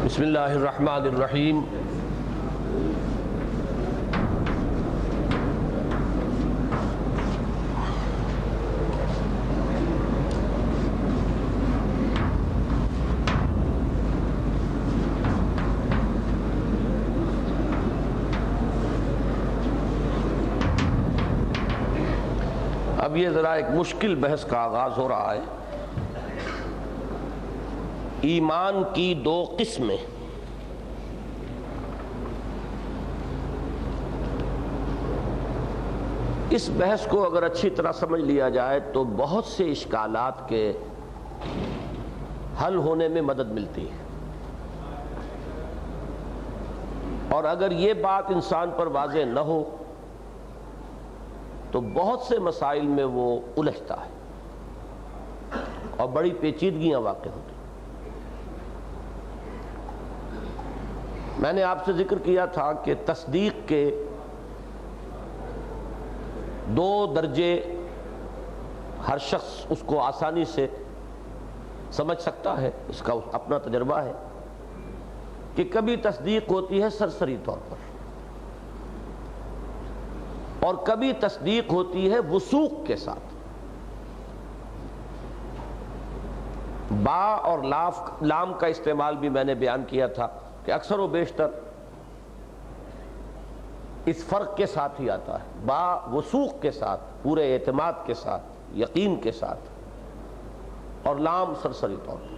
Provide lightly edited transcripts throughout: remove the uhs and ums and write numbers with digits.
بسم اللہ الرحمن الرحیم۔ اب یہ ذرا ایک مشکل بحث کا آغاز ہو رہا ہے۔ ایمان کی دو قسمیں۔ اس بحث کو اگر اچھی طرح سمجھ لیا جائے تو بہت سے اشکالات کے حل ہونے میں مدد ملتی ہے، اور اگر یہ بات انسان پر واضح نہ ہو تو بہت سے مسائل میں وہ الجھتا ہے اور بڑی پیچیدگیاں واقع ہوتی ہیں۔ میں نے آپ سے ذکر کیا تھا کہ تصدیق کے دو درجے ہر شخص اس کو آسانی سے سمجھ سکتا ہے، اس کا اپنا تجربہ ہے کہ کبھی تصدیق ہوتی ہے سرسری طور پر، اور کبھی تصدیق ہوتی ہے وثوق کے ساتھ۔ با اور لام کا استعمال بھی میں نے بیان کیا تھا کہ اکثر و بیشتر اس فرق کے ساتھ ہی آتا ہے، با وثوق کے ساتھ، پورے اعتماد کے ساتھ، یقین کے ساتھ، اور لام سرسری طور پر۔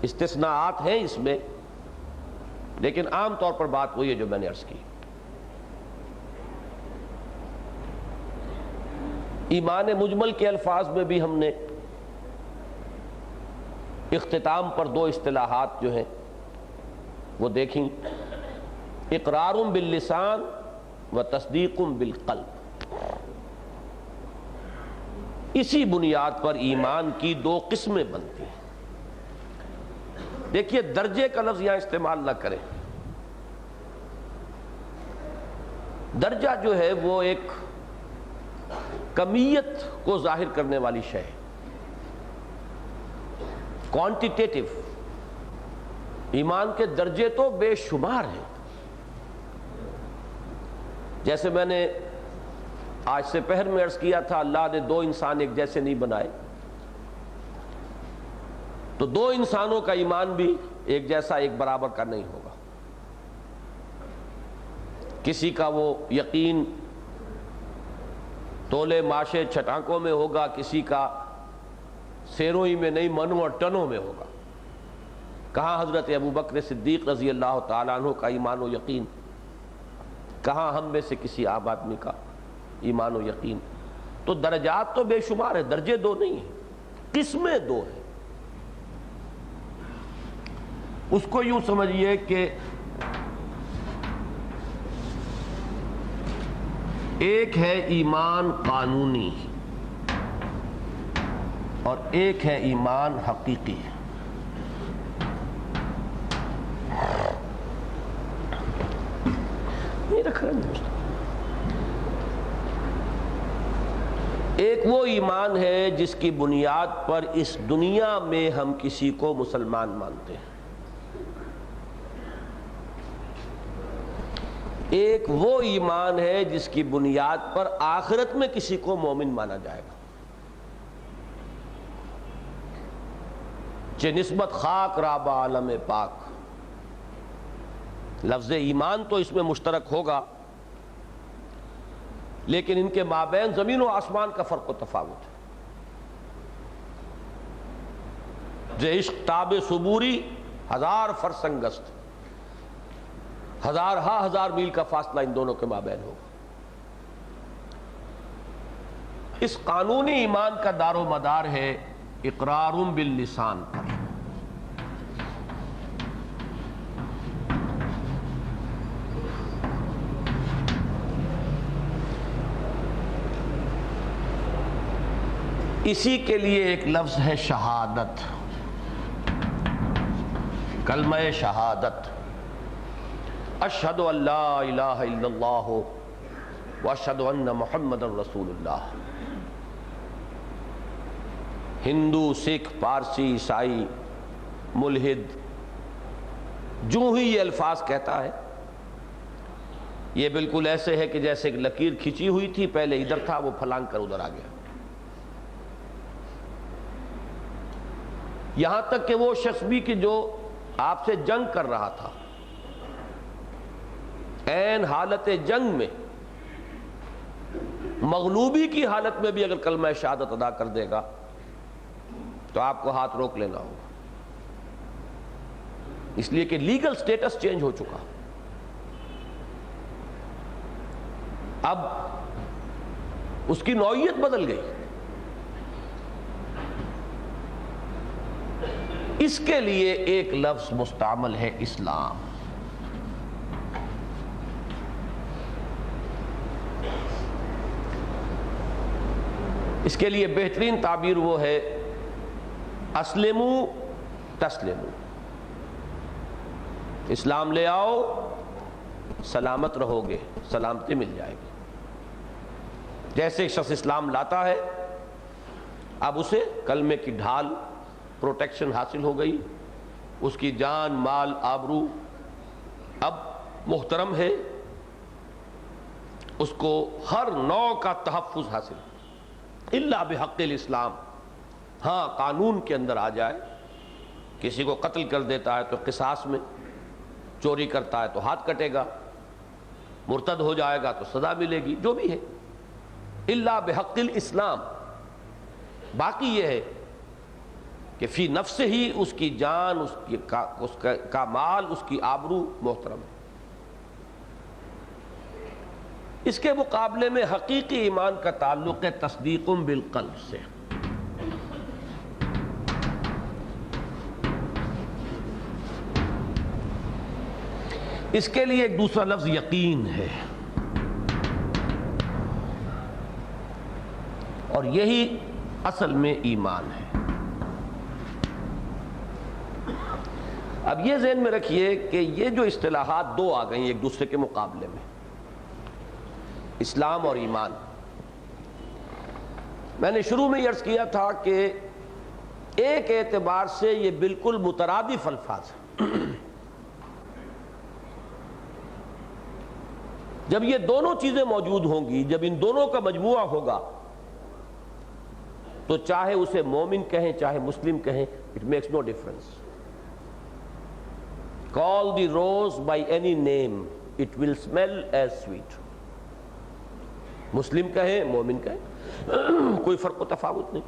استثناءات ہیں اس میں، لیکن عام طور پر بات وہی ہے جو میں نے عرض کی۔ ایمان مجمل کے الفاظ میں بھی ہم نے اختتام پر دو اصطلاحات جو ہیں وہ دیکھیں، اقرار باللسان و تصدیق بالقلب۔ اسی بنیاد پر ایمان کی دو قسمیں بنتی ہیں۔ دیکھیے، درجے کا لفظ یہاں استعمال نہ کریں۔ درجہ جو ہے وہ ایک کمیت کو ظاہر کرنے والی شے ہے، کوانٹیٹیٹو۔ ایمان کے درجے تو بے شمار ہیں۔ جیسے میں نے آج سے پہر میں عرض کیا تھا، اللہ نے دو انسان ایک جیسے نہیں بنائے، تو دو انسانوں کا ایمان بھی ایک جیسا، ایک برابر کا نہیں ہوگا۔ کسی کا وہ یقین تولے ماشے چھٹانکوں میں ہوگا، کسی کا سیروں ہی میں نہیں، منوں اور ٹنوں میں ہوگا۔ کہاں حضرت ابوبکر صدیق رضی اللہ تعالیٰ عنہ کا ایمان و یقین، کہاں ہم میں سے کسی عام آدمی کا ایمان و یقین۔ تو درجات تو بے شمار ہیں، درجے دو نہیں ہیں، قسمیں دو ہیں۔ اس کو یوں سمجھیے کہ ایک ہے ایمان قانونی اور ایک ہے ایمان حقیقی۔ ایک وہ ایمان ہے جس کی بنیاد پر اس دنیا میں ہم کسی کو مسلمان مانتے ہیں، ایک وہ ایمان ہے جس کی بنیاد پر آخرت میں کسی کو مومن مانا جائے گا۔ چہ نسبت خاک رابع عالم پاک، لفظ ایمان تو اس میں مشترک ہوگا، لیکن ان کے مابین زمین و آسمان کا فرق و تفاوت ہے۔ جو عشق تاب صبوری ہزار فرسنگست، ہزار میل کا فاصلہ ان دونوں کے مابین ہوگا۔ اس قانونی ایمان کا دار و مدار ہے اقرار باللسان پر۔ اسی کے لیے ایک لفظ ہے شہادت، کلمہ شہادت، اشہد ان لا الہ الا اللہ واشہد ان محمد رسول اللہ۔ ہندو، سکھ، پارسی، عیسائی، ملحد، جو ہی یہ الفاظ کہتا ہے یہ بالکل ایسے ہے کہ جیسے ایک لکیر کھینچی ہوئی تھی، پہلے ادھر تھا وہ پھلانگ کر ادھر آ گیا. یہاں تک کہ وہ شخص بھی کہ جو آپ سے جنگ کر رہا تھا، عین حالت جنگ میں، مغلوبی کی حالت میں بھی اگر کلمہ شہادت ادا کر دے گا تو آپ کو ہاتھ روک لینا ہوگا، اس لیے کہ لیگل سٹیٹس چینج ہو چکا. اب اس کی نوعیت بدل گئی. اس کے لیے ایک لفظ مستعمل ہے اسلام. اس کے لیے بہترین تعبیر وہ ہے اسلمو تسلمو. اسلام لے آؤ، سلامت رہو گے، سلامتی مل جائے گی. جیسے ایک شخص اسلام لاتا ہے، اب اسے کلمے کی ڈھال، پروٹیکشن حاصل ہو گئی، اس کی جان، مال، آبرو اب محترم ہے، اس کو ہر نوع کا تحفظ حاصل. الا بحق الاسلام، ہاں قانون کے اندر آ جائے، کسی کو قتل کر دیتا ہے تو قصاص میں، چوری کرتا ہے تو ہاتھ کٹے گا، مرتد ہو جائے گا تو سزا ملے گی، جو بھی ہے الا بحق الاسلام. باقی یہ ہے کہ فی نفس ہی اس کی جان، اس کا مال، اس کی آبرو محترم ہے. اس کے مقابلے میں حقیقی ایمان کا تعلق ہے تصدیق بالقلب سے. اس کے لیے ایک دوسرا لفظ یقین ہے، اور یہی اصل میں ایمان ہے. اب یہ ذہن میں رکھیے کہ یہ جو اصطلاحات دو آ گئیں ایک دوسرے کے مقابلے میں، اسلام اور ایمان. میں نے شروع میں یہ عرض کیا تھا کہ ایک اعتبار سے یہ بالکل مترادف الفاظ ہیں. جب یہ دونوں چیزیں موجود ہوں گی، جب ان دونوں کا مجموعہ ہوگا، تو چاہے اسے مومن کہیں چاہے مسلم کہیں، it makes no difference. Call the rose by any name, it will smell as sweet. مسلم کہیں مومن کہیں، کوئی فرق و تفاوت نہیں.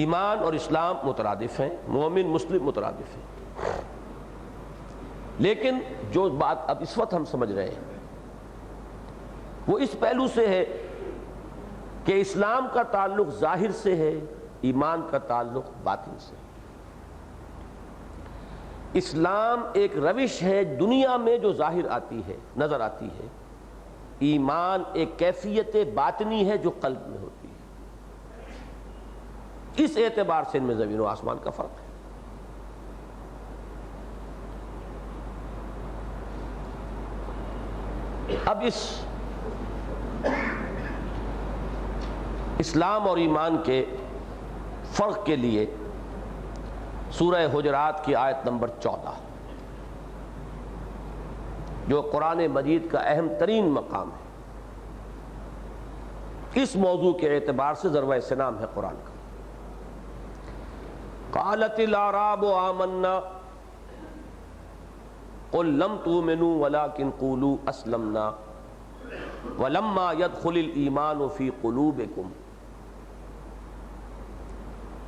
ایمان اور اسلام مترادف ہیں، مومن مسلم مترادف ہیں. لیکن جو بات اب اس وقت ہم سمجھ رہے ہیں وہ اس پہلو سے ہے کہ اسلام کا تعلق ظاہر سے ہے، ایمان کا تعلق باطن سے. اسلام ایک روش ہے دنیا میں جو ظاہر آتی ہے، نظر آتی ہے. ایمان ایک کیفیت باطنی ہے جو قلب میں ہوتی ہے. اس اعتبار سے ان میں زمین و آسمان کا فرق ہے. اب اس اسلام اور ایمان کے فرق کے لیے سورہ حجرات کی آیت نمبر 14، جو قرآن مجید کا اہم ترین مقام ہے، اس موضوع کے اعتبار سے ذروہ سنام ہے قرآن کا. قالت الاعراب آمنا قل لم تؤمنوا ولكن قولوا اسلمنا ولما يدخل الايمان في قلوبكم.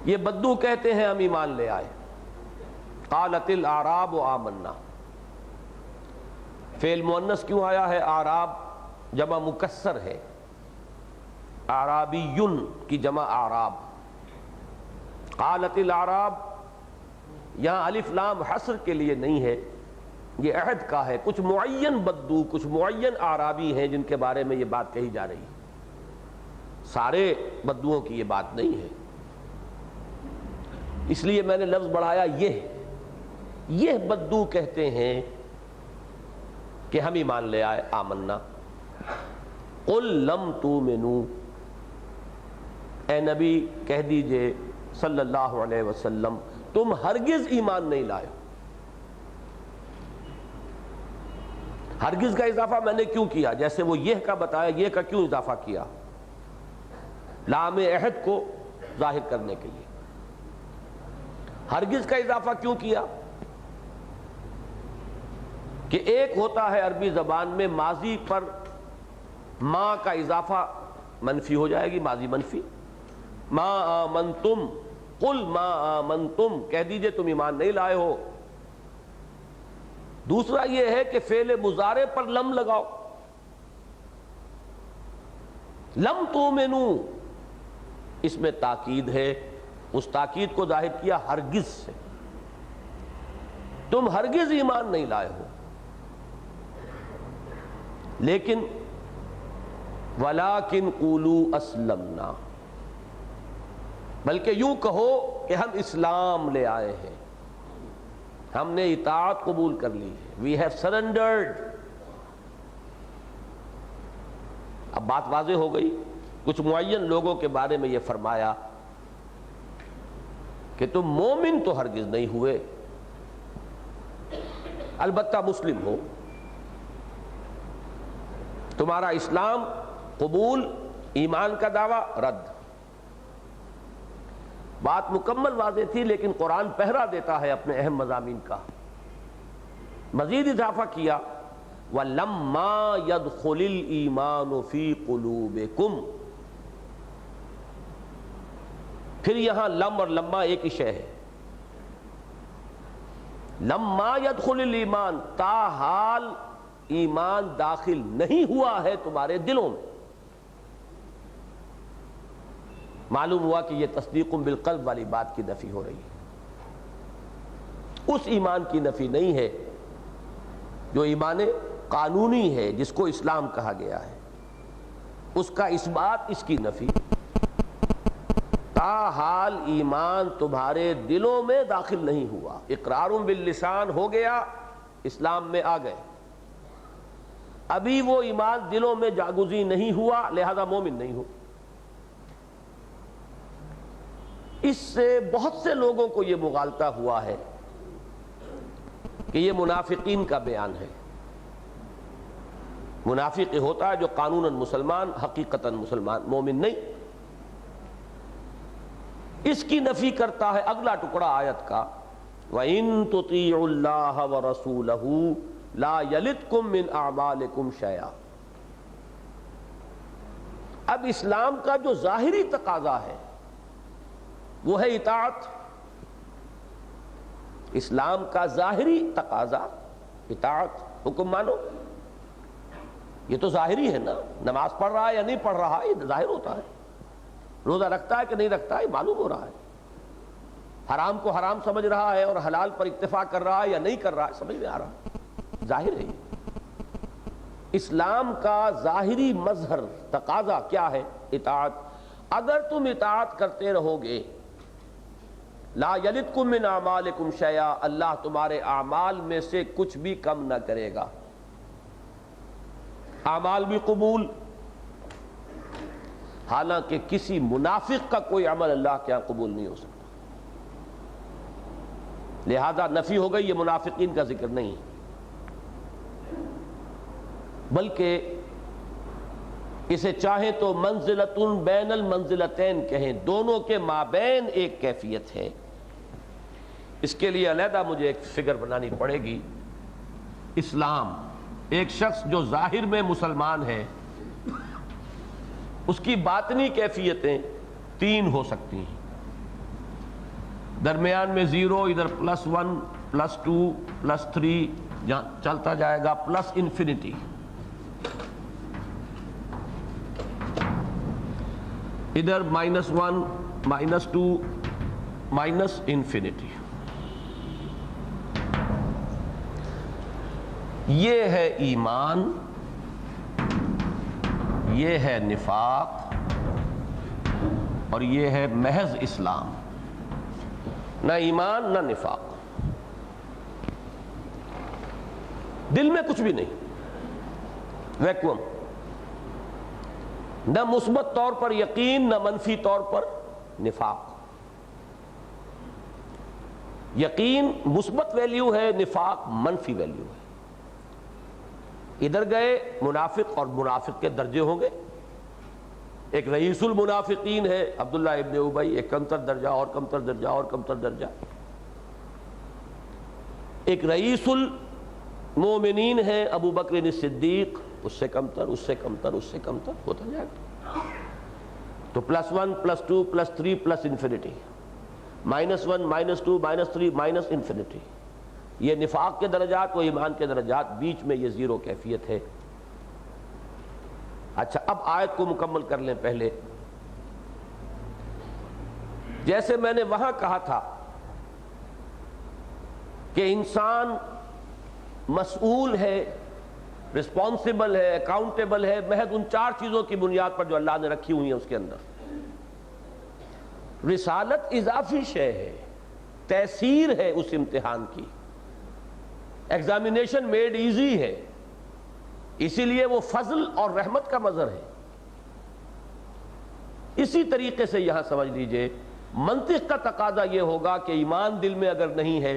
یہ بدو کہتے ہیں ہم ایمان لے آئے. قالت الاعراب آمنا، فعل مؤنث کیوں آیا ہے؟ اعراب جمع مکسر ہے، اعرابیون کی جمع اعراب. قالت الاعراب، یہاں الف لام حصر کے لیے نہیں ہے، یہ عہد کا ہے. کچھ معین بدو، کچھ معین اعرابی ہیں جن کے بارے میں یہ بات کہی جا رہی ہے، سارے بدوؤں کی یہ بات نہیں ہے. اس لیے میں نے لفظ بڑھایا یہ بدو کہتے ہیں کہ ہم ایمان لے آئے، آمنا. قل لم تؤمنوا، اے نبی کہہ دیجئے صلی اللہ علیہ وسلم تم ہرگز ایمان نہیں لائے ہو۔ ہرگز کا اضافہ میں نے کیوں کیا؟ جیسے وہ یہ کا بتایا، یہ کا کیوں اضافہ کیا؟ لام عہد کو ظاہر کرنے کے لیے۔ ہرگز کا اضافہ کیوں کیا؟ کہ ایک ہوتا ہے عربی زبان میں ماضی پر ما کا اضافہ منفی ہو جائے گی، ماضی منفی، ما آمنتم، قل ما آمنتم، کہہ دیجئے تم ایمان نہیں لائے ہو۔ دوسرا یہ ہے کہ فعل مضارع پر لم لگاؤ، لم تؤمنوا، اس میں تاکید ہے، اس تاکید کو ظاہر کیا ہرگز سے، تم ہرگز ایمان نہیں لائے ہو۔ لیکن وَلَٰكِنْ قُولُوا أَسْلَمْنَا، بلکہ یوں کہو کہ ہم اسلام لے آئے ہیں، ہم نے اطاعت قبول کر لی ہے، we have surrendered۔ اب بات واضح ہو گئی۔ کچھ معین لوگوں کے بارے میں یہ فرمایا کہ تم مومن تو ہرگز نہیں ہوئے، البتہ مسلم ہو، تمہارا اسلام قبول، ایمان کا دعویٰ رد۔ بات مکمل واضح تھی، لیکن قرآن پہرا دیتا ہے اپنے اہم مضامین کا۔ مزید اضافہ کیا وَلَمَّا يَدْخُلِ الْإِيمَانُ فِي قُلُوبِكُمْ، پھر یہاں لم اور لما ایک ہی شے ہے۔ لما يدخل الایمان، تاحال ایمان داخل نہیں ہوا ہے تمہارے دلوں میں۔ معلوم ہوا کہ یہ تصدیق بالقلب والی بات کی نفی ہو رہی ہے، اس ایمان کی نفی نہیں ہے جو ایمان قانونی ہے، جس کو اسلام کہا گیا ہے، اس کا اس بات، اس کی نفی۔ تاحال ایمان تمہارے دلوں میں داخل نہیں ہوا، اقرار باللسان ہو گیا، اسلام میں آ گئے، ابھی وہ ایمان دلوں میں جاگزی نہیں ہوا، لہذا مومن نہیں ہو۔ اس سے بہت سے لوگوں کو یہ مغالطہ ہوا ہے کہ یہ منافقین کا بیان ہے۔ منافق ہوتا ہے جو قانوناً مسلمان، حقیقتاً مسلمان، مومن نہیں۔ اس کی نفی کرتا ہے اگلا ٹکڑا آیت کا، وَإِن تُطِيعُوا اللَّهَ وَرَسُولَهُ لَا يَلِتْكُم مِّنْ أَعْمَالِكُمْ شَيْئًا۔ اب اسلام کا جو ظاہری تقاضا ہے وہ ہے اطاعت۔ اسلام کا ظاہری تقاضا اطاعت، حکم مانو، یہ تو ظاہری ہے نا۔ نماز پڑھ رہا ہے یا نہیں پڑھ رہا ہے یہ ظاہر ہوتا ہے، روزہ رکھتا ہے کہ نہیں رکھتا ہے معلوم ہو رہا ہے، حرام کو حرام سمجھ رہا ہے اور حلال پر اکتفا کر رہا ہے یا نہیں کر رہا ہے سمجھ میں آ رہا، ظاہر ہے یہ۔ اسلام کا ظاہری مظہر تقاضا کیا ہے؟ اطاعت۔ اگر تم اطاعت کرتے رہو گے، لا یلدکم من اعمالکم شیئا، اللہ تمہارے اعمال میں سے کچھ بھی کم نہ کرے گا۔ اعمال بھی قبول، حالانکہ کسی منافق کا کوئی عمل اللہ کے یہاں قبول نہیں ہو سکتا، لہذا نفی ہو گئی، یہ منافقین کا ذکر نہیں ہے، بلکہ اسے چاہیں تو منزلۃ بین المنزلتین کہیں، دونوں کے مابین ایک کیفیت ہے۔ اس کے لیے علیحدہ مجھے ایک فگر بنانی پڑے گی۔ اسلام، ایک شخص جو ظاہر میں مسلمان ہے، اس کی باطنی کیفیتیں تین ہو سکتی ہیں، درمیان میں زیرو، ادھر +1 +2 +3 چلتا جائے گا، پلس انفینٹی۔ ادھر -1 -2 مائنس انفینٹی۔ یہ ہے ایمان، یہ ہے نفاق، اور یہ ہے محض اسلام، نہ ایمان نہ نفاق، دل میں کچھ بھی نہیں، ویکوم، نہ مثبت طور پر یقین، نہ منفی طور پر نفاق۔ یقین مثبت ویلیو ہے، نفاق منفی ویلیو ہے۔ ادھر گئے منافق اور منافق کے درجے ہوں گے، ایک رئیس المنافقین ہے عبداللہ ابن ابی، ایک کمتر درجہ اور کمتر درجہ اور کمتر درجہ، ایک رئیس المومنین ہے ابو بکر صدیق، اس سے کمتر اس سے کمتر اس سے کمتر ہوتا جائے گا۔ تو +1 +2 +3 + انفینٹی، -1 -2 -3 مائنس انفینٹی، یہ نفاق کے درجات و ایمان کے درجات، بیچ میں یہ زیرو کیفیت ہے۔ اچھا اب آیت کو مکمل کر لیں۔ پہلے جیسے میں نے وہاں کہا تھا کہ انسان مسئول ہے، رسپانسبل ہے، اکاؤنٹیبل ہے، محض ان 4 چیزوں کی بنیاد پر جو اللہ نے رکھی ہوئی ہیں اس کے اندر۔ رسالت اضافی شے ہے، تیسیر ہے اس امتحان کی، ایگزامینیشن میڈ ایزی ہے، اسی لیے وہ فضل اور رحمت کا مظہر ہے۔ اسی طریقے سے یہاں سمجھ لیجئے منطق کا تقاضا یہ ہوگا کہ ایمان دل میں اگر نہیں ہے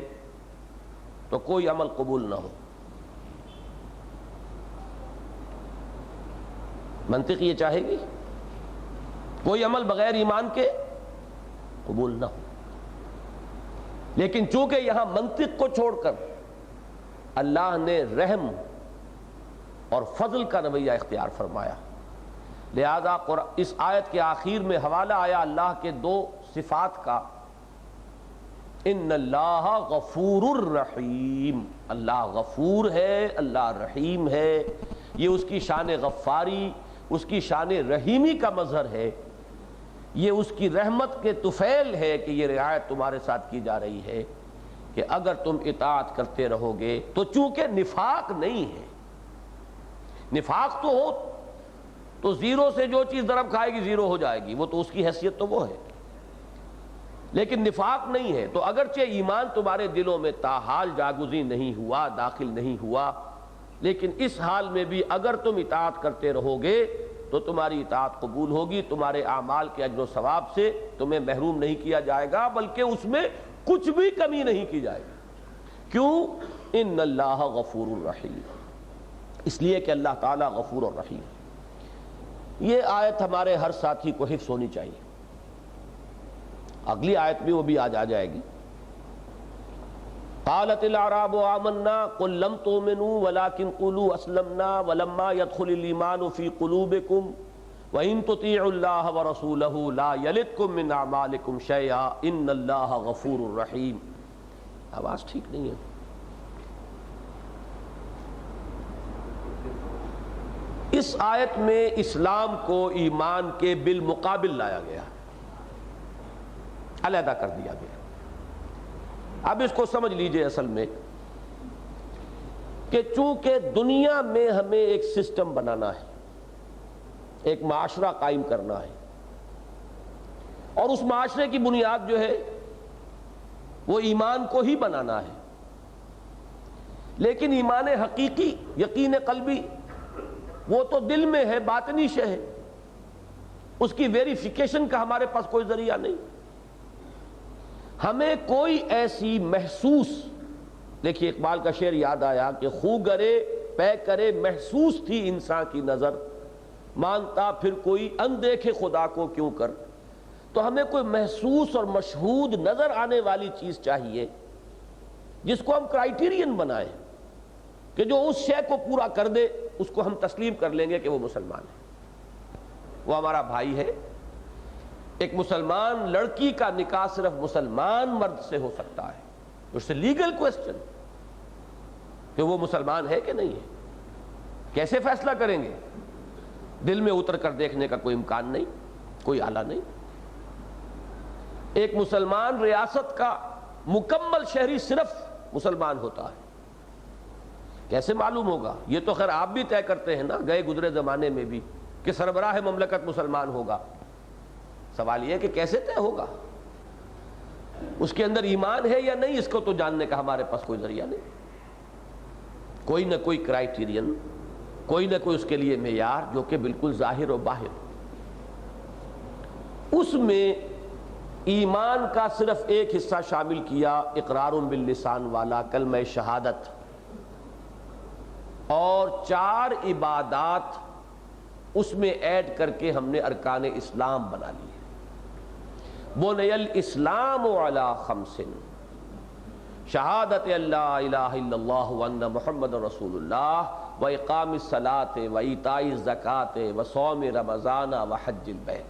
تو کوئی عمل قبول نہ ہو۔ منطق یہ چاہے گی کوئی عمل بغیر ایمان کے قبول نہ ہو، لیکن چونکہ یہاں منطق کو چھوڑ کر اللہ نے رحم اور فضل کا رویہ اختیار فرمایا، لہذا اس آیت کے آخر میں حوالہ آیا اللہ کے 2 صفات کا، ان اللہ غفور الرحیم، اللہ غفور ہے، اللہ رحیم ہے۔ یہ اس کی شان غفاری، اس کی شان رحیمی کا مظہر ہے، یہ اس کی رحمت کے طفیل ہے کہ یہ رعایت تمہارے ساتھ کی جا رہی ہے کہ اگر تم اطاعت کرتے رہو گے تو چونکہ نفاق نہیں ہے، نفاق تو ہو تو زیرو سے جو چیز ضرب کھائے گی زیرو ہو جائے گی، وہ تو اس کی حیثیت تو وہ ہے، لیکن نفاق نہیں ہے۔ تو اگرچہ ایمان تمہارے دلوں میں تاحال جاگزین نہیں ہوا، داخل نہیں ہوا، لیکن اس حال میں بھی اگر تم اطاعت کرتے رہو گے تو تمہاری اطاعت قبول ہوگی، تمہارے اعمال کے اجر و ثواب سے تمہیں محروم نہیں کیا جائے گا، بلکہ اس میں کچھ بھی کمی نہیں کی جائے گی۔ کیوں؟ ان اللہ غفور الرحیم، اس لیے کہ اللہ تعالیٰ غفور الرحیم۔ یہ آیت ہمارے ہر ساتھی کو حفظ ہونی چاہیے۔ اگلی آیت بھی وہ بھی آج آ جائے گی، قالت الاعراب آمنا قل لم تؤمنوا ولكن قولوا اسلمنا ولما يدخل الايمان في قلوبكم وان تطيعوا الله ورسوله لا يلدكم من اعمالكم شيئا ان الله غفور رحيم۔ آواز ٹھیک نہیں ہے۔ اس آیت میں اسلام کو ایمان کے بالمقابل لایا گیا، علیحدہ کر دیا گیا۔ اب اس کو سمجھ لیجئے اصل میں کہ چونکہ دنیا میں ہمیں ایک سسٹم بنانا ہے، ایک معاشرہ قائم کرنا ہے، اور اس معاشرے کی بنیاد جو ہے وہ ایمان کو ہی بنانا ہے، لیکن ایمان حقیقی، یقین قلبی، وہ تو دل میں ہے، باطنی شے ہے، اس کی ویریفیکیشن کا ہمارے پاس کوئی ذریعہ نہیں۔ ہمیں کوئی ایسی محسوس، دیکھیے اقبال کا شعر یاد آیا کہ خو گرے پے کرے محسوس تھی انسان کی نظر، مانتا پھر کوئی اندیکھے خدا کو کیوں کر۔ تو ہمیں کوئی محسوس اور مشہود نظر آنے والی چیز چاہیے جس کو ہم کرائیٹیرین بنائیں کہ جو اس شے کو پورا کر دے اس کو ہم تسلیم کر لیں گے کہ وہ مسلمان ہے، وہ ہمارا بھائی ہے۔ ایک مسلمان لڑکی کا نکاح صرف مسلمان مرد سے ہو سکتا ہے، اس سے لیگل کوسچن کہ وہ مسلمان ہے کہ نہیں ہے۔ کیسے فیصلہ کریں گے؟ دل میں اتر کر دیکھنے کا کوئی امکان نہیں، کوئی آلہ نہیں۔ ایک مسلمان ریاست کا مکمل شہری صرف مسلمان ہوتا ہے، کیسے معلوم ہوگا؟ یہ تو خیر آپ بھی طے کرتے ہیں نا گئے گزرے زمانے میں بھی کہ سربراہ مملکت مسلمان ہوگا۔ سوال یہ ہے کہ کیسے طے ہوگا؟ اس کے اندر ایمان ہے یا نہیں، اس کو تو جاننے کا ہمارے پاس کوئی ذریعہ نہیں۔ کوئی نہ کوئی کرائیٹیرین، کوئی نہ کوئی اس کے لیے معیار جو کہ بالکل ظاہر و باہر۔ اس میں ایمان کا صرف ایک حصہ شامل کیا اقرار باللسان والا کلمہ شہادت، اور 4 عبادات اس میں ایڈ کر کے ہم نے ارکان اسلام بنا لیے۔ بنی الاسلام علی 5 شہادت اللہ الہ الا اللہ وان محمد رسول اللہ واقام الصلاۃ وایتاء الزکوٰۃ وصوم رمضان وحج البیت،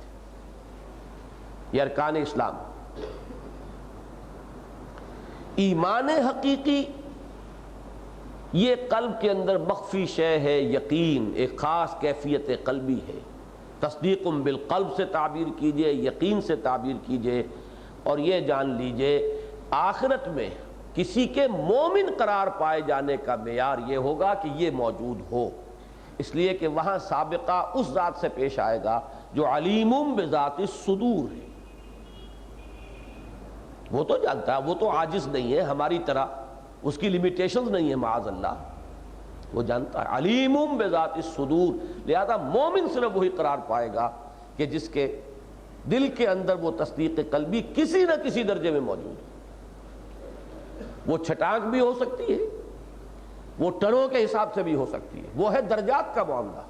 یہ ارکان اسلام۔ ایمان حقیقی یہ قلب کے اندر مخفی شے ہے، یقین ایک خاص کیفیت قلبی ہے، تصدیق بالقلب سے تعبیر کیجئے، یقین سے تعبیر کیجئے، اور یہ جان لیجئے آخرت میں کسی کے مومن قرار پائے جانے کا معیار یہ ہوگا کہ یہ موجود ہو، اس لیے کہ وہاں سابقہ اس ذات سے پیش آئے گا جو علیم بذات الصدور ہے۔ وہ تو جانتا ہے، وہ تو عاجز نہیں ہے ہماری طرح، اس کی لیمیٹیشنز نہیں ہے معاذ اللہ، وہ جانتا ہے علیم بذات الصدور، لہذا مومن صرف وہی قرار پائے گا کہ جس کے دل کے اندر وہ تصدیق قلبی کسی نہ کسی درجے میں موجود ہے۔ وہ چھٹانک بھی ہو سکتی ہے، وہ ٹنوں کے حساب سے بھی ہو سکتی ہے، وہ ہے درجات کا معاملہ۔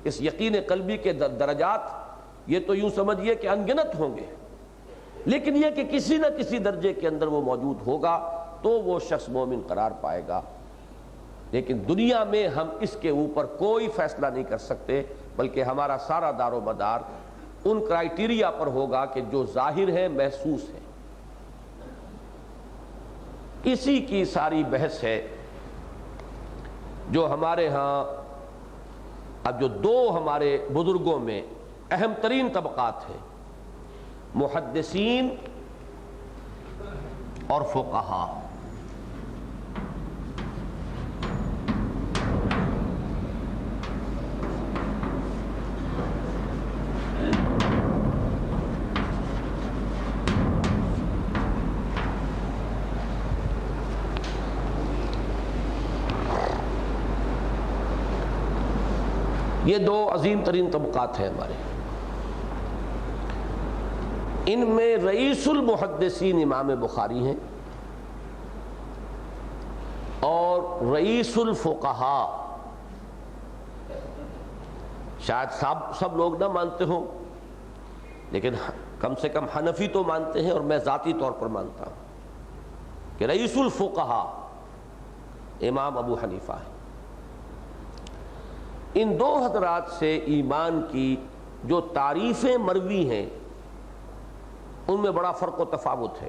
اس یقین قلبی کے درجات یہ تو یوں سمجھیے کہ انگنت ہوں گے، لیکن یہ کہ کسی نہ کسی درجے کے اندر وہ موجود ہوگا تو وہ شخص مومن قرار پائے گا۔ لیکن دنیا میں ہم اس کے اوپر کوئی فیصلہ نہیں کر سکتے، بلکہ ہمارا سارا دار و مدار ان کرائیٹیریا پر ہوگا کہ جو ظاہر ہے، محسوس ہے۔ اسی کی ساری بحث ہے جو ہمارے ہاں اب جو 2 ہمارے بزرگوں میں اہم ترین طبقات ہیں، محدثین اور فقہا۔ یہ 2 عظیم ترین طبقات ہیں ہمارے۔ ان میں رئیس المحدثین امام بخاری ہیں، اور رئیس الفقہاء شاید سب لوگ نہ مانتے ہوں، لیکن کم سے کم حنفی تو مانتے ہیں، اور میں ذاتی طور پر مانتا ہوں کہ رئیس الفقہاء امام ابو حنیفہ ہے۔ ان 2 حضرات سے ایمان کی جو تعریفیں مروی ہیں ان میں بڑا فرق و تفاوت ہے۔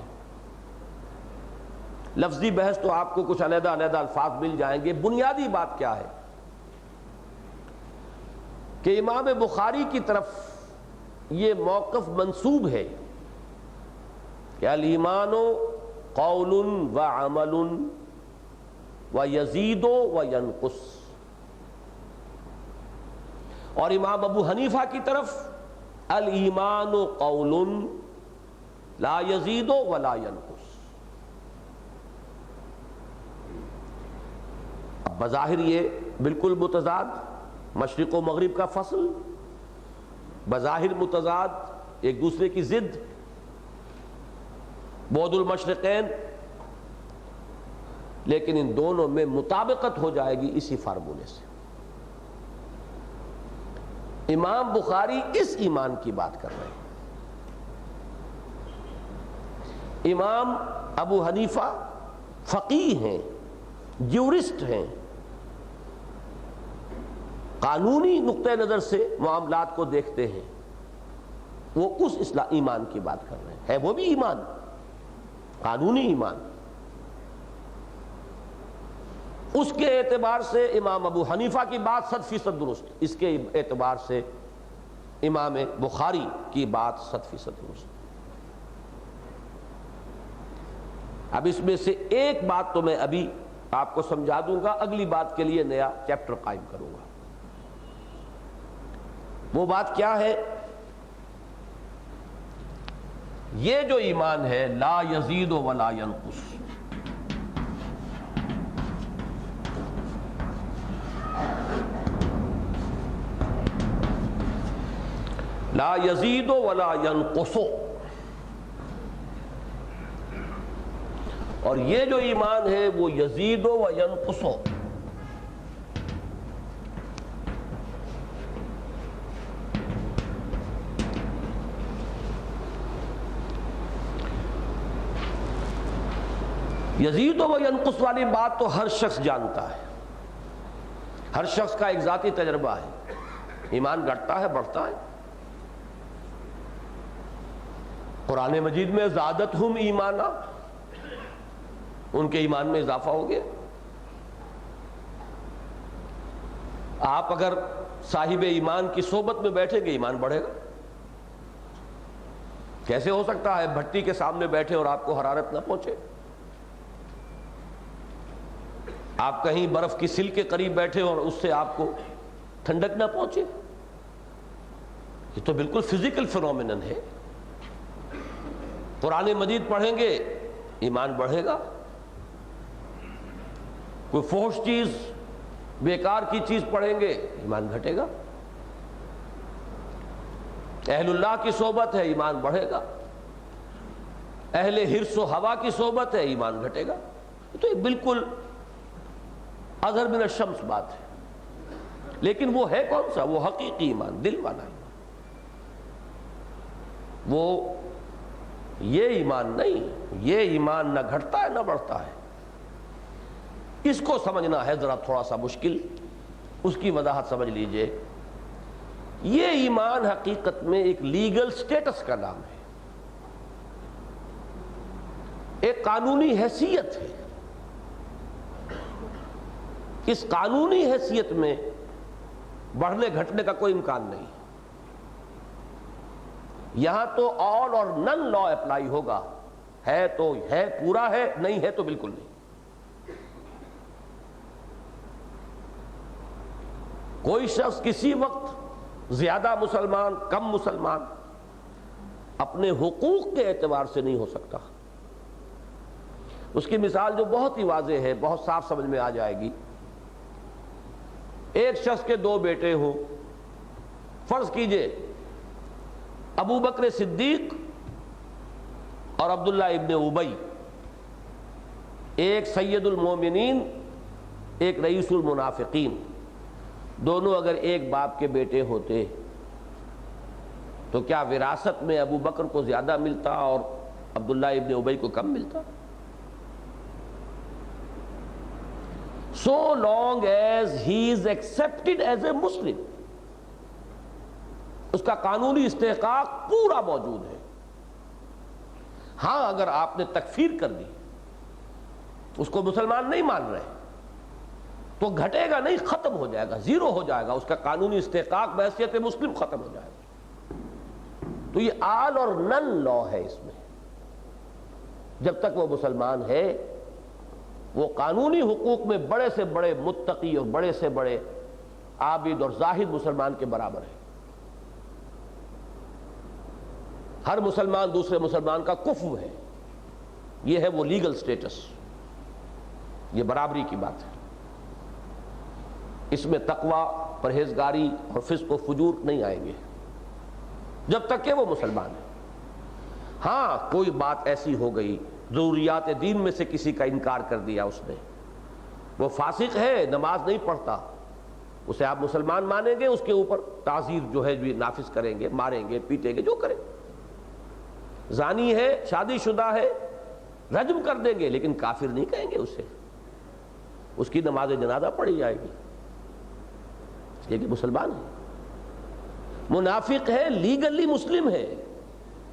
لفظی بحث تو آپ کو کچھ علیحدہ الفاظ مل جائیں گے۔ بنیادی بات کیا ہے کہ امام بخاری کی طرف یہ موقف منسوب ہے کہ الایمان قول و عمل و یزید و ینقص، اور امام ابو حنیفہ کی طرف الایمان قول لا یزید ولا ینقص۔ اب بظاہر یہ بالکل متضاد، مشرق و مغرب کا فصل، بظاہر متضاد، ایک دوسرے کی ضد، بعد المشرقین، لیکن ان دونوں میں مطابقت ہو جائے گی اسی فارمولے سے۔ امام بخاری اس ایمان کی بات کر رہے ہیں، امام ابو حنیفہ فقیہ ہیں، جیورسٹ ہیں، قانونی نقطہ نظر سے معاملات کو دیکھتے ہیں، وہ اس ایمان کی بات کر رہے ہیں۔ ہے وہ بھی ایمان، قانونی ایمان۔ اس کے اعتبار سے امام ابو حنیفہ کی بات 100% درست، اس کے اعتبار سے امام بخاری کی بات 100% درست۔ اب اس میں سے ایک بات تو میں ابھی آپ کو سمجھا دوں گا، اگلی بات کے لیے نیا چیپٹر قائم کروں گا۔ وہ بات کیا ہے؟ یہ جو ایمان ہے لا یزید ولا ینقص، لا یزید ولا ینقص، اور یہ جو ایمان ہے وہ یزید و ینقص، یزید و ینقص والی بات تو ہر شخص جانتا ہے، ہر شخص کا ایک ذاتی تجربہ ہے، ایمان گھٹتا ہے بڑھتا ہے۔ قرآن مجید میں زادتہم ایمانا، ان کے ایمان میں اضافہ ہو گیا۔ آپ اگر صاحب ایمان کی صحبت میں بیٹھیں گے ایمان بڑھے گا۔ کیسے ہو سکتا ہے بھٹی کے سامنے بیٹھے اور آپ کو حرارت نہ پہنچے؟ آپ کہیں برف کی سل کے قریب بیٹھے اور اس سے آپ کو ٹھنڈک نہ پہنچے؟ یہ تو بالکل فزیکل فینومینن ہے۔ قرآن مجید پڑھیں گے ایمان بڑھے گا، کوئی فحش چیز بیکار کی چیز پڑھیں گے ایمان گھٹے گا، اہل اللہ کی صحبت ہے ایمان بڑھے گا، اہل حرص و ہوا کی صحبت ہے ایمان گھٹے گا۔ تو یہ بالکل اظہر من الشمس بات ہے، لیکن وہ ہے کون سا؟ وہ حقیقی ایمان، دل والا ایمان۔ وہ یہ ایمان نہیں، یہ ایمان نہ گھٹتا ہے نہ بڑھتا ہے۔ اس کو سمجھنا ہے ذرا تھوڑا سا مشکل، اس کی وضاحت سمجھ لیجئے۔ یہ ایمان حقیقت میں ایک لیگل سٹیٹس کا نام ہے، ایک قانونی حیثیت ہے۔ اس قانونی حیثیت میں بڑھنے گھٹنے کا کوئی امکان نہیں۔ یہاں تو آل اور نن لا اپلائی ہوگا، ہے تو ہے پورا ہے، نہیں ہے تو بالکل نہیں۔ کوئی شخص کسی وقت زیادہ مسلمان کم مسلمان اپنے حقوق کے اعتبار سے نہیں ہو سکتا۔ اس کی مثال جو بہت ہی واضح ہے، بہت صاف سمجھ میں آ جائے گی۔ ایک شخص کے دو بیٹے ہوں، فرض کیجئے ابو بکر صدیق اور عبداللہ ابن ابی، ایک سید المومنین ایک رئیس المنافقین، دونوں اگر ایک باپ کے بیٹے ہوتے تو کیا وراثت میں ابو بکر کو زیادہ ملتا اور عبداللہ ابن ابی کو کم ملتا؟ So long as he is accepted as a Muslim، اس کا قانونی استحقاق پورا موجود ہے۔ ہاں اگر آپ نے تکفیر کر دی، اس کو مسلمان نہیں مان رہے، تو گھٹے گا نہیں، ختم ہو جائے گا، زیرو ہو جائے گا، اس کا قانونی استحقاق بحیثیت مسلم ختم ہو جائے گا۔ تو یہ آل اور نن لا ہے اس میں۔ جب تک وہ مسلمان ہے وہ قانونی حقوق میں بڑے سے بڑے متقی اور بڑے سے بڑے عابد اور زاہد مسلمان کے برابر ہے۔ ہر مسلمان دوسرے مسلمان کا کفو ہے، یہ ہے وہ لیگل سٹیٹس، یہ برابری کی بات ہے۔ اس میں تقوی، پرہیزگاری اور فسق و فجور نہیں آئیں گے جب تک کہ وہ مسلمان ہے۔ ہاں کوئی بات ایسی ہو گئی، ضروریات دین میں سے کسی کا انکار کر دیا اس نے، وہ فاسق ہے، نماز نہیں پڑھتا، اسے آپ مسلمان مانیں گے، اس کے اوپر تعزیر جو ہے نافذ کریں گے، ماریں گے، پیٹیں گے، جو کریں۔ زانی ہے، شادی شدہ ہے، رجم کر دیں گے، لیکن کافر نہیں کہیں گے اسے، اس کی نماز جنازہ پڑھی جائے گی، اس لیے کہ مسلمان ہے۔ منافق ہے، لیگلی مسلم ہے،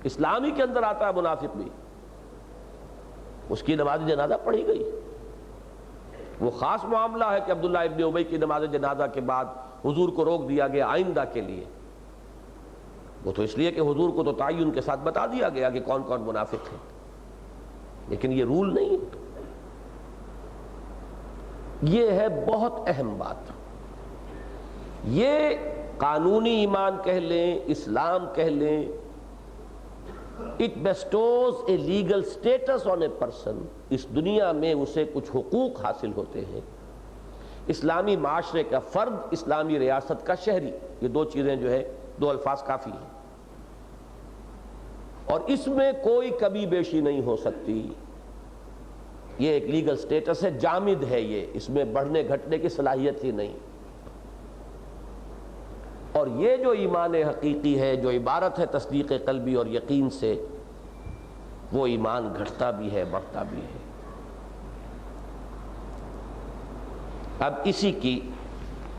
اسلامی کے اندر آتا ہے منافق بھی، اس کی نماز جنازہ پڑھی گئی۔ وہ خاص معاملہ ہے کہ عبداللہ ابن ابی کی نماز جنازہ کے بعد حضور کو روک دیا گیا آئندہ کے لیے، وہ تو اس لیے کہ حضور کو تو تعین کے ساتھ بتا دیا گیا کہ کون کون منافق ہیں، لیکن یہ رول نہیں ہے۔ یہ ہے بہت اہم بات۔ یہ قانونی ایمان کہہ لیں، اسلام کہہ لیں، it bestows a legal status on a person، اس دنیا میں اسے کچھ حقوق حاصل ہوتے ہیں۔ اسلامی معاشرے کا فرد، اسلامی ریاست کا شہری، یہ دو چیزیں جو ہے، دو الفاظ کافی ہیں، اور اس میں کوئی کمی بیشی نہیں ہو سکتی۔ یہ ایک لیگل سٹیٹس ہے، جامد ہے، یہ اس میں بڑھنے گھٹنے کی صلاحیت ہی نہیں۔ اور یہ جو ایمان حقیقی ہے، جو عبارت ہے تصدیق قلبی اور یقین سے، وہ ایمان گھٹتا بھی ہے، بڑھتا بھی ہے۔ اب اسی کی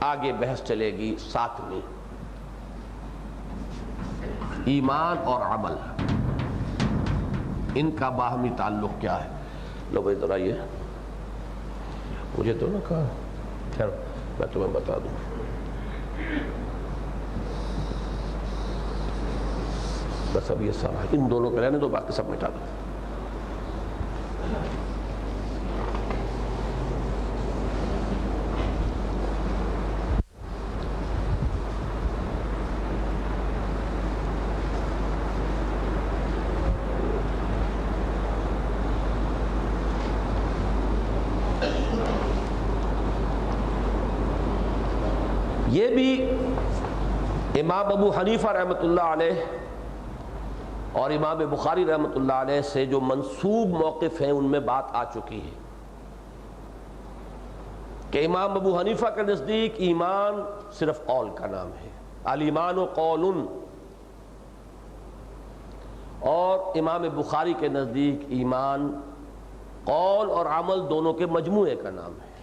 آگے بحث چلے گی 7ویں، ایمان اور عمل، ان کا باہمی تعلق کیا ہے؟ لو بھائی ذرا یہ مجھے تو نہ کہا، خیر میں تمہیں بتا دوں۔ بس اب یہ سارا ان دونوں کے رہنے دو، باقی سب مٹا دو۔ یہ بھی امام ابو حنیفہ رحمۃ اللہ علیہ اور امام بخاری رحمۃ اللہ علیہ سے جو منسوب موقف ہیں ان میں بات آ چکی ہے کہ امام ابو حنیفہ کے نزدیک ایمان صرف قول کا نام ہے، الایمان قول، اور امام بخاری کے نزدیک ایمان قول اور عمل دونوں کے مجموعے کا نام ہے،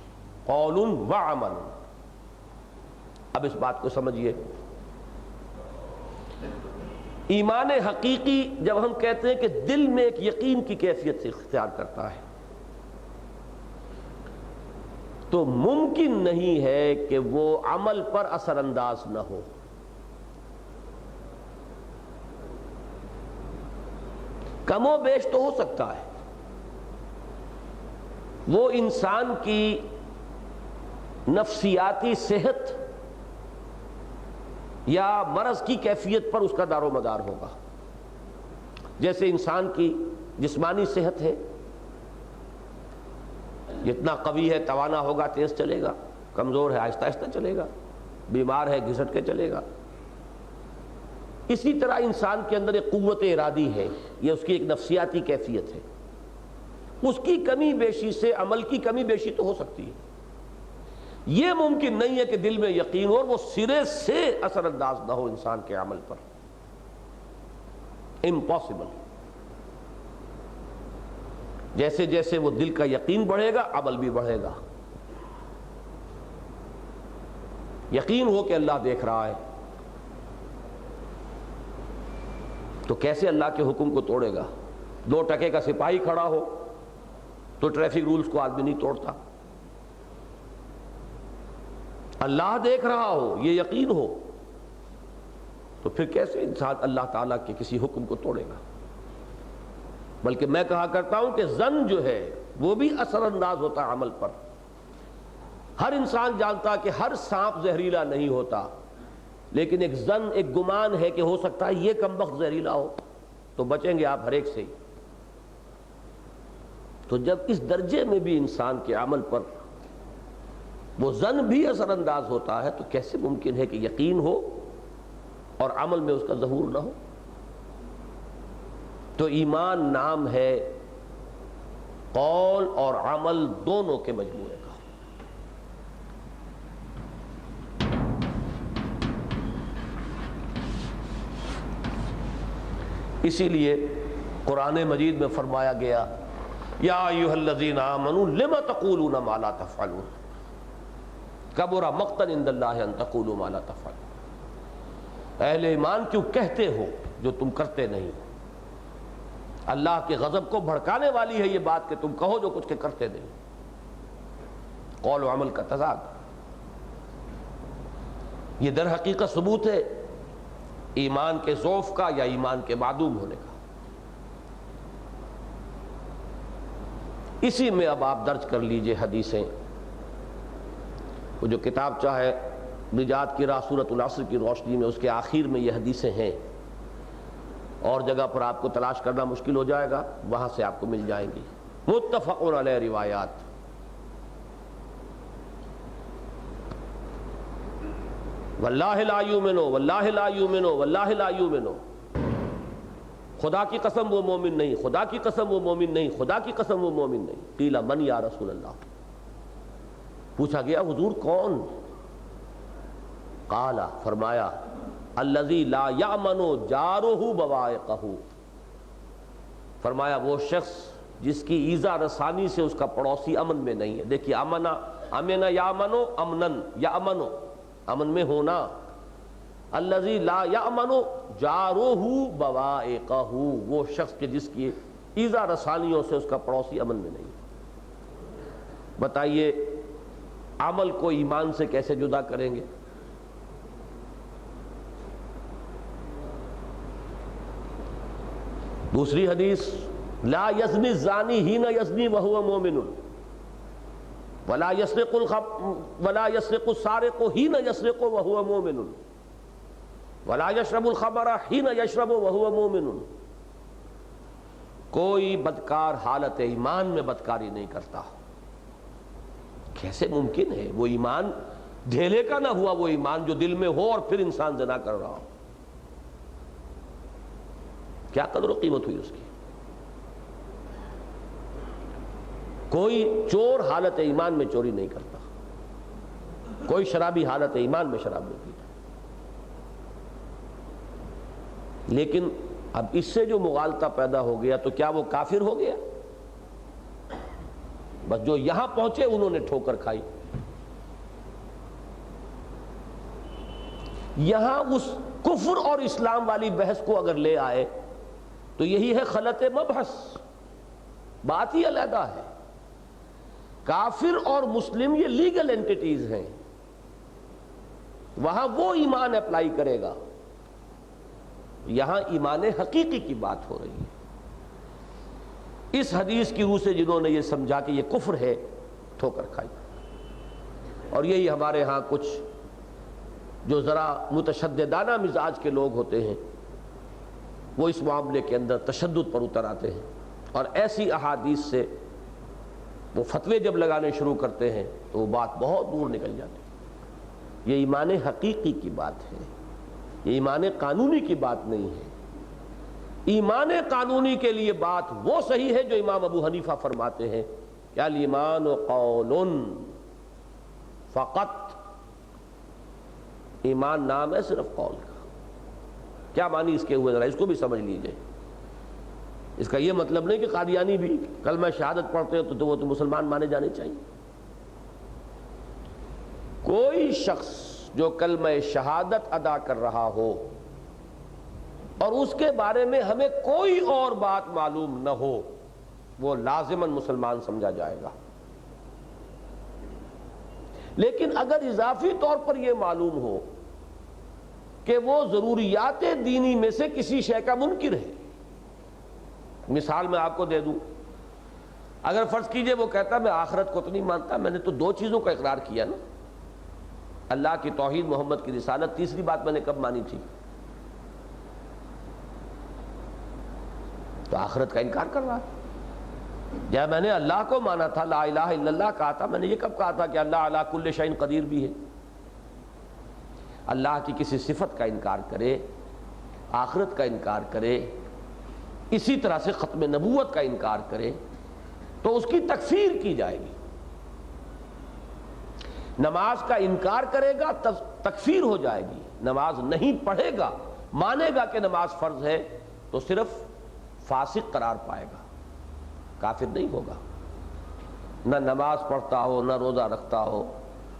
قول و عمل۔ اب اس بات کو سمجھیے، ایمان حقیقی جب ہم کہتے ہیں کہ دل میں ایک یقین کی کیفیت سے اختیار کرتا ہے، تو ممکن نہیں ہے کہ وہ عمل پر اثر انداز نہ ہو۔ کم و بیش تو ہو سکتا ہے، وہ انسان کی نفسیاتی صحت یا مرض کی کیفیت پر اس کا دار و مدار ہوگا۔ جیسے انسان کی جسمانی صحت ہے، جتنا قوی ہے توانا ہوگا تیز چلے گا، کمزور ہے آہستہ آہستہ چلے گا، بیمار ہے گھسٹ کے چلے گا۔ اسی طرح انسان کے اندر ایک قوت ارادی ہے، یہ اس کی ایک نفسیاتی کیفیت ہے، اس کی کمی بیشی سے عمل کی کمی بیشی تو ہو سکتی ہے۔ یہ ممکن نہیں ہے کہ دل میں یقین ہو اور وہ سرے سے اثر انداز نہ ہو انسان کے عمل پر، امپاسبل۔ جیسے جیسے وہ دل کا یقین بڑھے گا عمل بھی بڑھے گا۔ یقین ہو کہ اللہ دیکھ رہا ہے تو کیسے اللہ کے حکم کو توڑے گا؟ 2 ٹکے کا سپاہی کھڑا ہو تو ٹریفک رولز کو آدمی نہیں توڑتا۔ اللہ دیکھ رہا ہو، یہ یقین ہو، تو پھر کیسے انسان اللہ تعالیٰ کے کسی حکم کو توڑے گا؟ بلکہ میں کہا کرتا ہوں کہ ظن جو ہے وہ بھی اثر انداز ہوتا ہے عمل پر۔ ہر انسان جانتا کہ ہر سانپ زہریلا نہیں ہوتا، لیکن ایک ظن، ایک گمان ہے کہ ہو سکتا ہے یہ کمبخت زہریلا ہو، تو بچیں گے آپ ہر ایک سے ہی۔ تو جب اس درجے میں بھی انسان کے عمل پر وہ ظن بھی اثر انداز ہوتا ہے، تو کیسے ممکن ہے کہ یقین ہو اور عمل میں اس کا ظہور نہ ہو؟ تو ایمان نام ہے قول اور عمل دونوں کے مجموعے کا۔ اسی لیے قرآن مجید میں فرمایا گیا، یا ایھا الذین آمنوا لم تقولون ما لا تفعلون کبر مقتا عند اللہ ان تقولوا ما لا تفعلون۔ اہل ایمان کیوں کہتے ہو جو تم کرتے نہیں؟ اللہ کے غضب کو بھڑکانے والی ہے یہ بات کہ تم کہو جو کچھ کے کرتے نہیں۔ قول و عمل کا تضاد، یہ در حقیقت ثبوت ہے ایمان کے ضعف کا یا ایمان کے معدوم ہونے کا۔ اسی میں اب آپ درج کر لیجئے حدیثیں، وہ جو کتاب چاہے نجات کی راہ سورۃ العصر کی روشنی میں، اس کے آخر میں یہ حدیثیں ہیں، اور جگہ پر آپ کو تلاش کرنا مشکل ہو جائے گا، وہاں سے آپ کو مل جائیں گی، متفق علیہ روایات۔ واللہ لا یؤمنو واللہ لا یؤمنو واللہ لا یؤمنو، خدا کی قسم وہ مومن نہیں، خدا کی قسم وہ مومن نہیں، خدا کی قسم وہ مومن نہیں۔ قیل من یا رسول اللہ، پوچھا گیا حضور کون؟ قال، فرمایا الذی لا یامن جارہ بوائقہ، فرمایا وہ شخص جس کی ایذا رسانی سے اس کا پڑوسی امن میں نہیں ہے۔ دیکھیے امنا، امن یامنو امنن، یامنو امن میں ہونا، الذی لا یامن جارہ بوائقہ، وہ شخص کے جس کی ایذا رسانیوں سے اس کا پڑوسی امن میں نہیں ہے۔ بتائیے عمل کو ایمان سے کیسے جدا کریں گے؟ دوسری حدیث، لا یزنی الزانی حین یزنی وہو مومن ولا یسرق السارق حین یسرق وہو مومن ولا یشرب الخمر حین یشرب وہو مومن۔ کوئی بدکار حالت ایمان میں بدکاری نہیں کرتا۔ کیسے ممکن ہے؟ وہ ایمان ڈھیلے کا نہ ہوا، وہ ایمان جو دل میں ہو اور پھر انسان زنا کر رہا ہو، کیا قدر و قیمت ہوئی اس کی؟ کوئی چور حالت ایمان میں چوری نہیں کرتا، کوئی شرابی حالت ایمان میں شراب نہیں پیتا۔ لیکن اب اس سے جو مغالطہ پیدا ہو گیا تو کیا وہ کافر ہو گیا؟ بس جو یہاں پہنچے انہوں نے ٹھوکر کھائی۔ یہاں اس کفر اور اسلام والی بحث کو اگر لے آئے تو یہی ہے خلط مبحث، بات ہی علیحدہ ہے۔ کافر اور مسلم یہ لیگل اینٹیٹیز ہیں، وہاں وہ ایمان اپلائی کرے گا، یہاں ایمان حقیقی کی بات ہو رہی ہے۔ اس حدیث کی روح سے جنہوں نے یہ سمجھا کہ یہ کفر ہے، ٹھوکر کھائی۔ اور یہی ہمارے ہاں کچھ جو ذرا متشددانہ مزاج کے لوگ ہوتے ہیں، وہ اس معاملے کے اندر تشدد پر اتر آتے ہیں، اور ایسی احادیث سے وہ فتوے جب لگانے شروع کرتے ہیں تو وہ بات بہت دور نکل جاتی ہے۔ یہ ایمان حقیقی کی بات ہے، یہ ایمان قانونی کی بات نہیں ہے۔ ایمان قانونی کے لیے بات وہ صحیح ہے جو امام ابو حنیفہ فرماتے ہیں کہ الایمان قول فقط، ایمان نام ہے صرف قول کا۔ کیا معنی اس کے ہوئے، ذرا اس کو بھی سمجھ لیجئے۔ اس کا یہ مطلب نہیں کہ قادیانی بھی کلمہ شہادت پڑھتے ہیں تو وہ تو مسلمان مانے جانے چاہیے۔ کوئی شخص جو کلمہ شہادت ادا کر رہا ہو اور اس کے بارے میں ہمیں کوئی اور بات معلوم نہ ہو، وہ لازماً مسلمان سمجھا جائے گا۔ لیکن اگر اضافی طور پر یہ معلوم ہو کہ وہ ضروریات دینی میں سے کسی شے کا منکر ہے، مثال میں آپ کو دے دوں، اگر فرض کیجئے وہ کہتا میں آخرت کو تو نہیں مانتا، میں نے تو دو چیزوں کا اقرار کیا نا، اللہ کی توحید، محمد کی رسالت، تیسری بات میں نے کب مانی تھی؟ تو آخرت کا انکار کر رہا ہے۔ جب میں نے اللہ کو مانا تھا، لا الہ الا اللہ کہا تھا، میں نے یہ کب کہا تھا کہ اللہ علی کل شیء قدیر بھی ہے؟ اللہ کی کسی صفت کا انکار کرے، آخرت کا انکار کرے، اسی طرح سے ختم نبوت کا انکار کرے تو اس کی تکفیر کی جائے گی۔ نماز کا انکار کرے گا تکفیر ہو جائے گی، نماز نہیں پڑھے گا، مانے گا کہ نماز فرض ہے تو صرف فاسق قرار پائے گا، کافر نہیں ہوگا۔ نہ نماز پڑھتا ہو، نہ روزہ رکھتا ہو،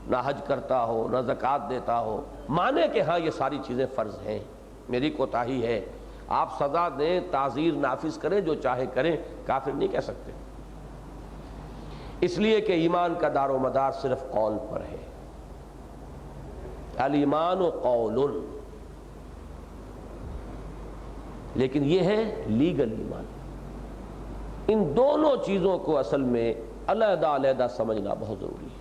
نہ حج کرتا ہو، نہ زکوٰۃ دیتا ہو، مانے کہ ہاں یہ ساری چیزیں فرض ہیں، میری کوتاہی ہے، آپ سزا دیں، تعزیر نافذ کریں، جو چاہے کریں، کافر نہیں کہہ سکتے، اس لیے کہ ایمان کا دار و مدار صرف قول پر ہے۔ الایمان قول، لیکن یہ ہے لیگل ایمان۔ ان دونوں چیزوں کو اصل میں علیحدہ علیحدہ سمجھنا بہت ضروری ہے،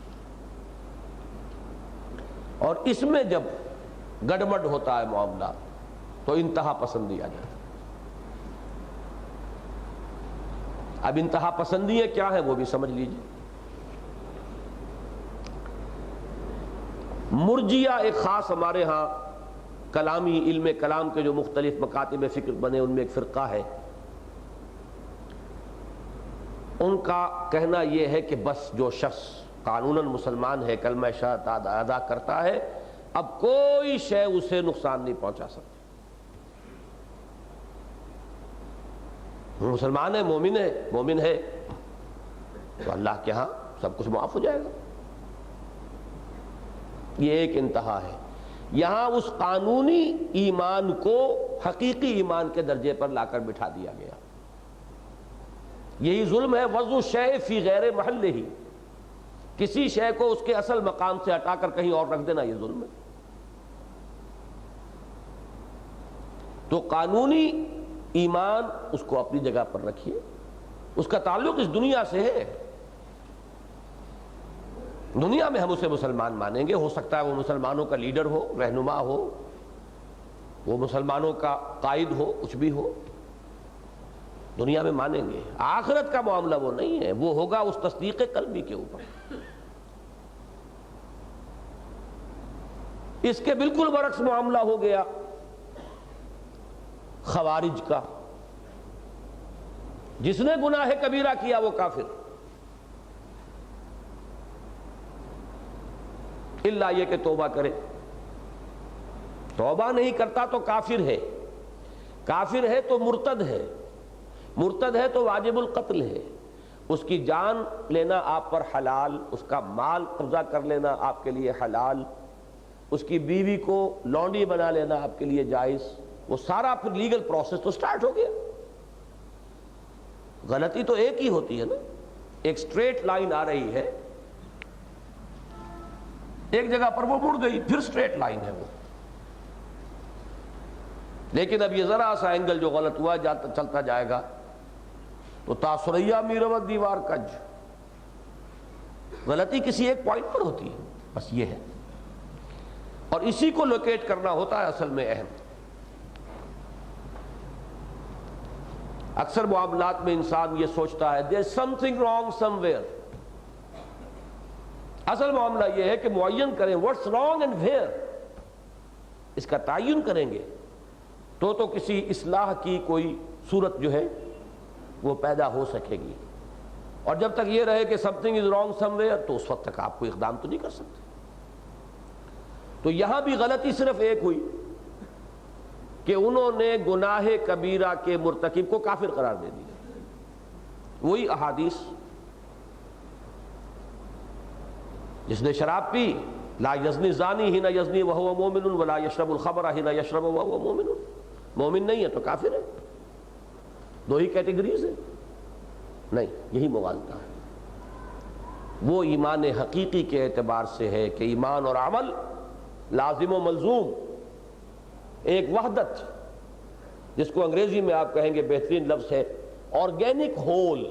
اور اس میں جب گڑبڑ ہوتا ہے معاملہ تو انتہا پسندی آ جاتی ہے۔ اب انتہا پسندیاں کیا ہیں وہ بھی سمجھ لیجیے۔ مرجیہ ایک خاص ہمارے ہاں کلامی علم کلام کے جو مختلف مکاتب فکر بنے ان میں ایک فرقہ ہے، ان کا کہنا یہ ہے کہ بس جو شخص قانوناً مسلمان ہے، کلمہ شہادت ادا کرتا ہے، اب کوئی شے اسے نقصان نہیں پہنچا سکتی۔ مسلمان ہے، مومن ہے تو اللہ کے ہاں سب کچھ معاف ہو جائے گا۔ یہ ایک انتہا ہے۔ یہاں اس قانونی ایمان کو حقیقی ایمان کے درجے پر لا کر بٹھا دیا گیا۔ یہی ظلم ہے، وضع الشیء فی غیر محلہ، کسی شے کو اس کے اصل مقام سے ہٹا کر کہیں اور رکھ دینا، یہ ظلم ہے۔ تو قانونی ایمان اس کو اپنی جگہ پر رکھیے، اس کا تعلق اس دنیا سے ہے۔ دنیا میں ہم اسے مسلمان مانیں گے، ہو سکتا ہے وہ مسلمانوں کا لیڈر ہو، رہنما ہو، وہ مسلمانوں کا قائد ہو، کچھ بھی ہو، دنیا میں مانیں گے۔ آخرت کا معاملہ وہ نہیں ہے، وہ ہوگا اس تصدیق قلبی کے اوپر۔ اس کے بالکل برعکس معاملہ ہو گیا خوارج کا، جس نے گناہ کبیرہ کیا وہ کافر، الا یہ کہ توبہ کرے۔ توبہ نہیں کرتا تو کافر ہے، کافر ہے تو مرتد ہے، مرتد ہے تو واجب القتل ہے، اس کی جان لینا آپ پر حلال، اس کا مال قبضہ کر لینا آپ کے لیے حلال، اس کی بیوی کو لونڈی بنا لینا آپ کے لیے جائز، وہ سارا پھر لیگل پروسیس تو سٹارٹ ہو گیا۔ غلطی تو ایک ہی ہوتی ہے نا، ایک سٹریٹ لائن آ رہی ہے، ایک جگہ پر وہ مڑ گئی، پھر سٹریٹ لائن ہے وہ، لیکن اب یہ ذرا سا اینگل جو غلط ہوا چلتا جائے گا تو تاثریہ میروت دیوار کج، غلطی کسی ایک پوائنٹ پر ہوتی ہے، بس یہ ہے، اور اسی کو لوکیٹ کرنا ہوتا ہے اصل میں اہم۔ اکثر معاملات میں انسان یہ سوچتا ہے there is something wrong somewhere، اصل معاملہ یہ ہے کہ معین کریں what's wrong and where، اس کا تعین کریں گے تو کسی اصلاح کی کوئی صورت جو ہے وہ پیدا ہو سکے گی، اور جب تک یہ رہے کہ something is wrong somewhere تو اس وقت تک آپ کوئی اقدام تو نہیں کر سکتے۔ تو یہاں بھی غلطی صرف ایک ہوئی کہ انہوں نے گناہ کبیرہ کے مرتکب کو کافر قرار دے دیا۔ وہی احادیث، جس نے شراب پی، لا یزنی زانی حین یزنی وہو مومن ولا یشرب الخمر حین یشرب وہو مومن، مومن نہیں ہے تو کافر ہے، دو ہی کیٹیگریز ہیں، نہیں، یہی مغالطہ ہے۔ وہ ایمان حقیقی کے اعتبار سے ہے کہ ایمان اور عمل لازم و ملزوم، ایک وحدت، جس کو انگریزی میں آپ کہیں گے، بہترین لفظ ہے آرگینک ہول،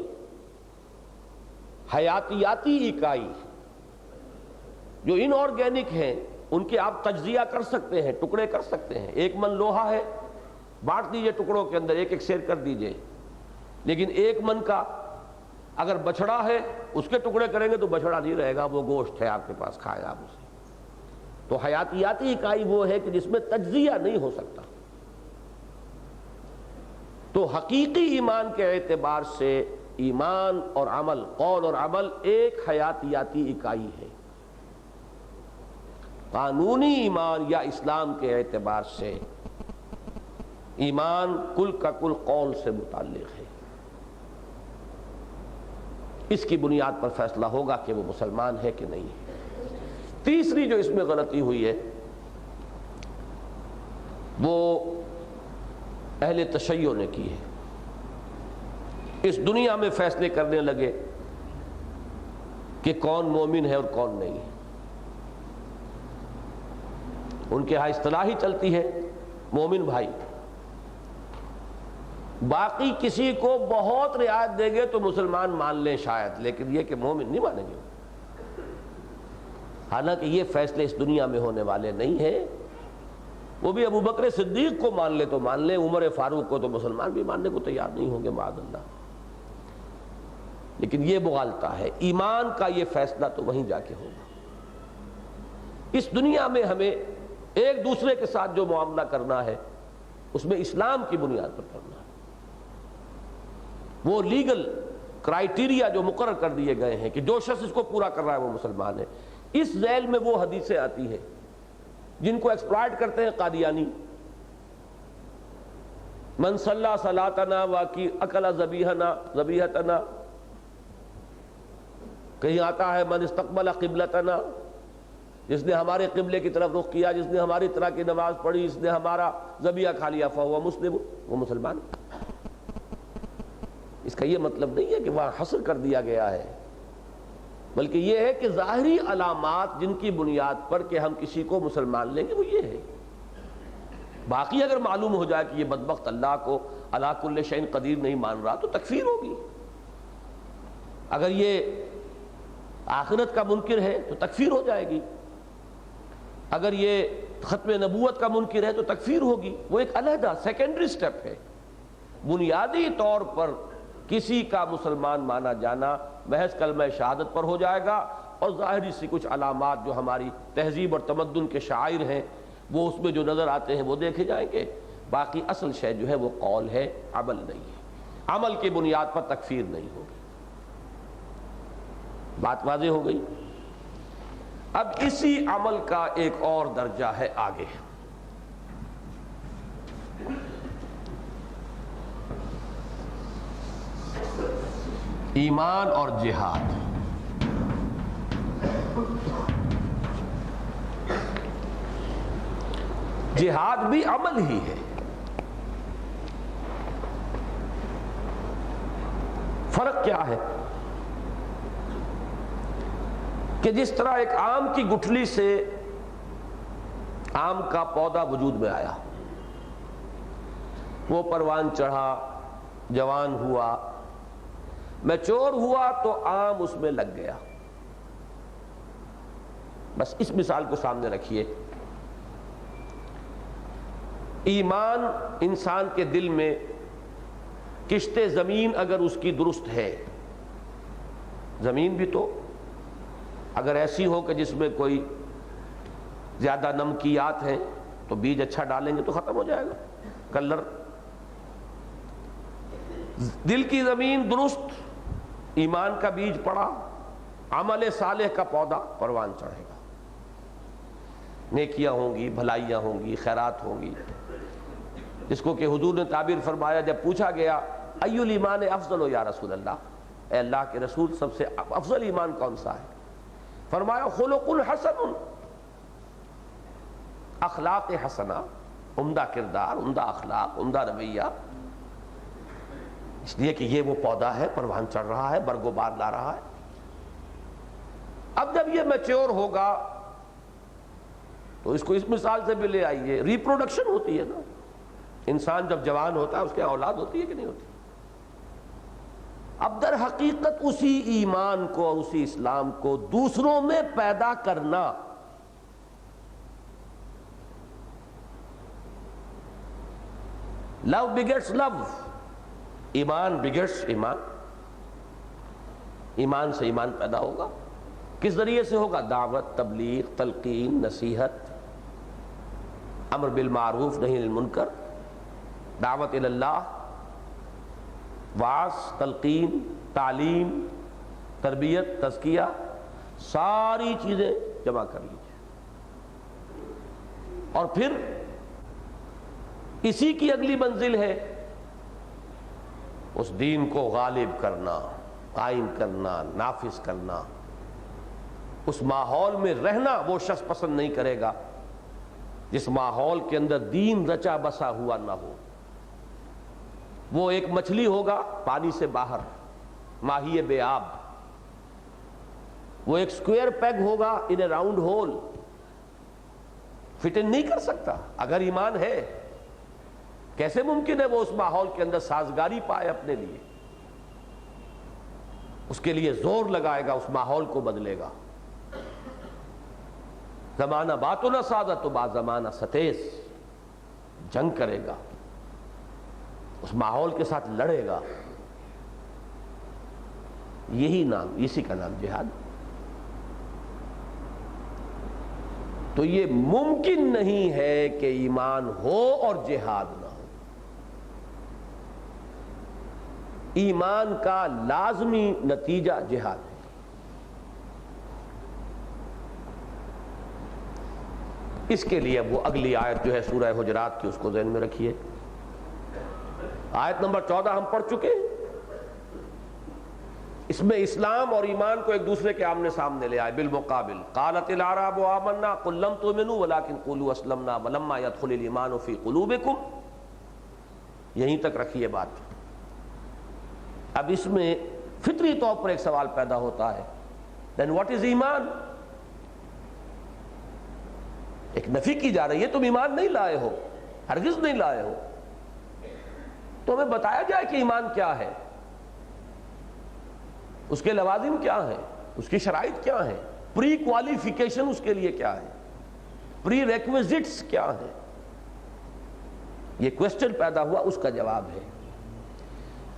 حیاتیاتی اکائی۔ جو ان آرگینک ہیں ان کے آپ تجزیہ کر سکتے ہیں، ٹکڑے کر سکتے ہیں، ایک من لوہا ہے، بانٹ دیجئے ٹکڑوں کے اندر، ایک ایک شیئر کر دیجئے، لیکن ایک من کا اگر بچڑا ہے اس کے ٹکڑے کریں گے تو بچڑا نہیں رہے گا، وہ گوشت ہے آپ کے پاس، کھائے آپ اسے۔ تو حیاتیاتی اکائی وہ ہے کہ جس میں تجزیہ نہیں ہو سکتا۔ تو حقیقی ایمان کے اعتبار سے ایمان اور عمل، قول اور عمل ایک حیاتیاتی اکائی ہے۔ قانونی ایمان یا اسلام کے اعتبار سے ایمان کل کا کل قول سے متعلق ہے، اس کی بنیاد پر فیصلہ ہوگا کہ وہ مسلمان ہے کہ نہیں ہے۔ تیسری جو اس میں غلطی ہوئی ہے وہ اہل تشیع نے کی ہے، اس دنیا میں فیصلے کرنے لگے کہ کون مومن ہے اور کون نہیں ہے۔ ان کے ہاں اصطلاح ہی چلتی ہے مومن بھائی، باقی کسی کو بہت رعایت دیں گے تو مسلمان مان لیں شاید، لیکن یہ کہ مومن نہیں مانیں گے۔ حالانکہ یہ فیصلے اس دنیا میں ہونے والے نہیں ہیں، وہ بھی ابو بکر صدیق کو مان لے تو مان لیں، عمر فاروق کو تو مسلمان بھی ماننے کو تیار نہیں ہوں گے معاذ اللہ۔ لیکن یہ مغالطہ ہے، ایمان کا یہ فیصلہ تو وہیں جا کے ہوگا۔ اس دنیا میں ہمیں ایک دوسرے کے ساتھ جو معاملہ کرنا ہے اس میں اسلام کی بنیاد پر کرنا ہے. وہ لیگل کرائیٹیریا جو مقرر کر دیے گئے ہیں کہ جو شخص اس کو پورا کر رہا ہے وہ مسلمان ہے. اس ذیل میں وہ حدیثیں آتی ہیں جن کو ایکسپلائٹ کرتے ہیں قادیانی. من صلی صلاتنا واقی اکل ذبیحتنا، کہیں آتا ہے من استقبل قبلتنا، جس نے ہمارے قبلے کی طرف رخ کیا، جس نے ہماری طرح کی نماز پڑھی، جس نے ہمارا ذبیحہ کھا لیا فہو مسلم، وہ مسلمان. اس کا یہ مطلب نہیں ہے کہ وہاں حصر کر دیا گیا ہے، بلکہ یہ ہے کہ ظاہری علامات جن کی بنیاد پر کہ ہم کسی کو مسلمان لیں گے وہ یہ ہے. باقی اگر معلوم ہو جائے کہ یہ بدبخت اللہ کو علی کل شیء قدیر نہیں مان رہا تو تکفیر ہوگی. اگر یہ آخرت کا منکر ہے تو تکفیر ہو جائے گی. اگر یہ ختم نبوت کا منکر ہے تو تکفیر ہوگی. وہ ایک علیحدہ سیکنڈری سٹیپ ہے. بنیادی طور پر کسی کا مسلمان مانا جانا محض کلمہ شہادت پر ہو جائے گا، اور ظاہری سی کچھ علامات جو ہماری تہذیب اور تمدن کے شعائر ہیں وہ اس میں جو نظر آتے ہیں وہ دیکھے جائیں گے. باقی اصل شے جو ہے وہ قول ہے، عمل نہیں ہے. عمل کی بنیاد پر تکفیر نہیں ہوگی. بات واضح ہو گئی. اب اسی عمل کا ایک اور درجہ ہے آگے. ایمان اور جہاد. جہاد بھی عمل ہی ہے. فرق کیا ہے کہ جس طرح ایک آم کی گٹھلی سے آم کا پودا وجود میں آیا، وہ پروان چڑھا، جوان ہوا، میچور ہوا تو آم اس میں لگ گیا. بس اس مثال کو سامنے رکھیے. ایمان انسان کے دل میں کشت زمین اگر اس کی درست ہے، زمین بھی تو اگر ایسی ہو کہ جس میں کوئی زیادہ نمکیات ہیں تو بیج اچھا ڈالیں گے تو ختم ہو جائے گا کلر. دل کی زمین درست، ایمان کا بیج پڑا، عمل صالح کا پودا پروان چڑھے گا. نیکیاں ہوں گی، بھلائیاں ہوں گی، خیرات ہوں گی. جس کو کہ حضور نے تعبیر فرمایا جب پوچھا گیا ای الایمان افضل یا رسول اللہ، اے اللہ کے رسول سب سے افضل ایمان کون سا ہے؟ فرمایا خلق حسن، اخلاق حسنہ، عمدہ کردار، عمدہ اخلاق، عمدہ رویہ. اس لیے کہ یہ وہ پودا ہے، پروان چڑھ رہا ہے، برگ و بار لا رہا ہے. اب جب یہ میچور ہوگا تو اس کو اس مثال سے بھی لے آئیے. ریپروڈکشن ہوتی ہے نا، انسان جب جوان ہوتا ہے اس کے اولاد ہوتی ہے کہ نہیں ہوتی. اب در حقیقت اسی ایمان کو اور اسی اسلام کو دوسروں میں پیدا کرنا، لو بگیٹس لو، ایمان بگیٹس ایمان. ایمان سے ایمان پیدا ہوگا. کس ذریعے سے ہوگا؟ دعوت، تبلیغ، تلقین، نصیحت، امر بالمعروف نہی عن المنکر، دعوت الی اللہ، وعظ، تلقین، تعلیم، تربیت، تزکیہ، ساری چیزیں جمع کر لیجیے. اور پھر اسی کی اگلی منزل ہے اس دین کو غالب کرنا، قائم کرنا، نافذ کرنا. اس ماحول میں رہنا وہ شخص پسند نہیں کرے گا جس ماحول کے اندر دین رچا بسا ہوا نہ ہو. وہ ایک مچھلی ہوگا پانی سے باہر، ماہی بے آب. وہ ایک سکوئر پیگ ہوگا ان اے راؤنڈ ہول، فٹ ان نہیں کر سکتا. اگر ایمان ہے کیسے ممکن ہے وہ اس ماحول کے اندر سازگاری پائے اپنے لیے؟ اس کے لیے زور لگائے گا، اس ماحول کو بدلے گا. زمانہ باتو نہ سادہ تو با زمانہ ستیس، جنگ کرے گا، اس ماحول کے ساتھ لڑے گا. یہی نام، اسی کا نام جہاد. تو یہ ممکن نہیں ہے کہ ایمان ہو اور جہاد نہ ہو. ایمان کا لازمی نتیجہ جہاد ہے. اس کے لیے اب وہ اگلی آیت جو ہے سورہ حجرات کی، اس کو ذہن میں رکھیے. آیت نمبر 14 ہم پڑھ چکے ہیں. اس میں اسلام اور ایمان کو ایک دوسرے کے آمنے سامنے لے آئے بالمقابل. قالت الاعراب آمنا قل لم تؤمنوا ولكن قولوا اسلمنا ولما يدخل الايمان في قلوبكم. یہیں تک رکھیے بات. اب اس میں فطری طور پر ایک سوال پیدا ہوتا ہے، then what is ایمان؟ ایک نفی کی جا رہی ہے، تم ایمان نہیں لائے ہو، ہرگز نہیں لائے ہو. تو ہمیں بتایا جائے کہ ایمان کیا ہے، اس کے لوازم کیا ہیں، اس کی شرائط کیا ہیں، پری کوالیفیکیشن اس کے لیے کیا ہے، پری ریکویزٹس کیا ہیں. یہ کوسچن پیدا ہوا، اس کا جواب ہے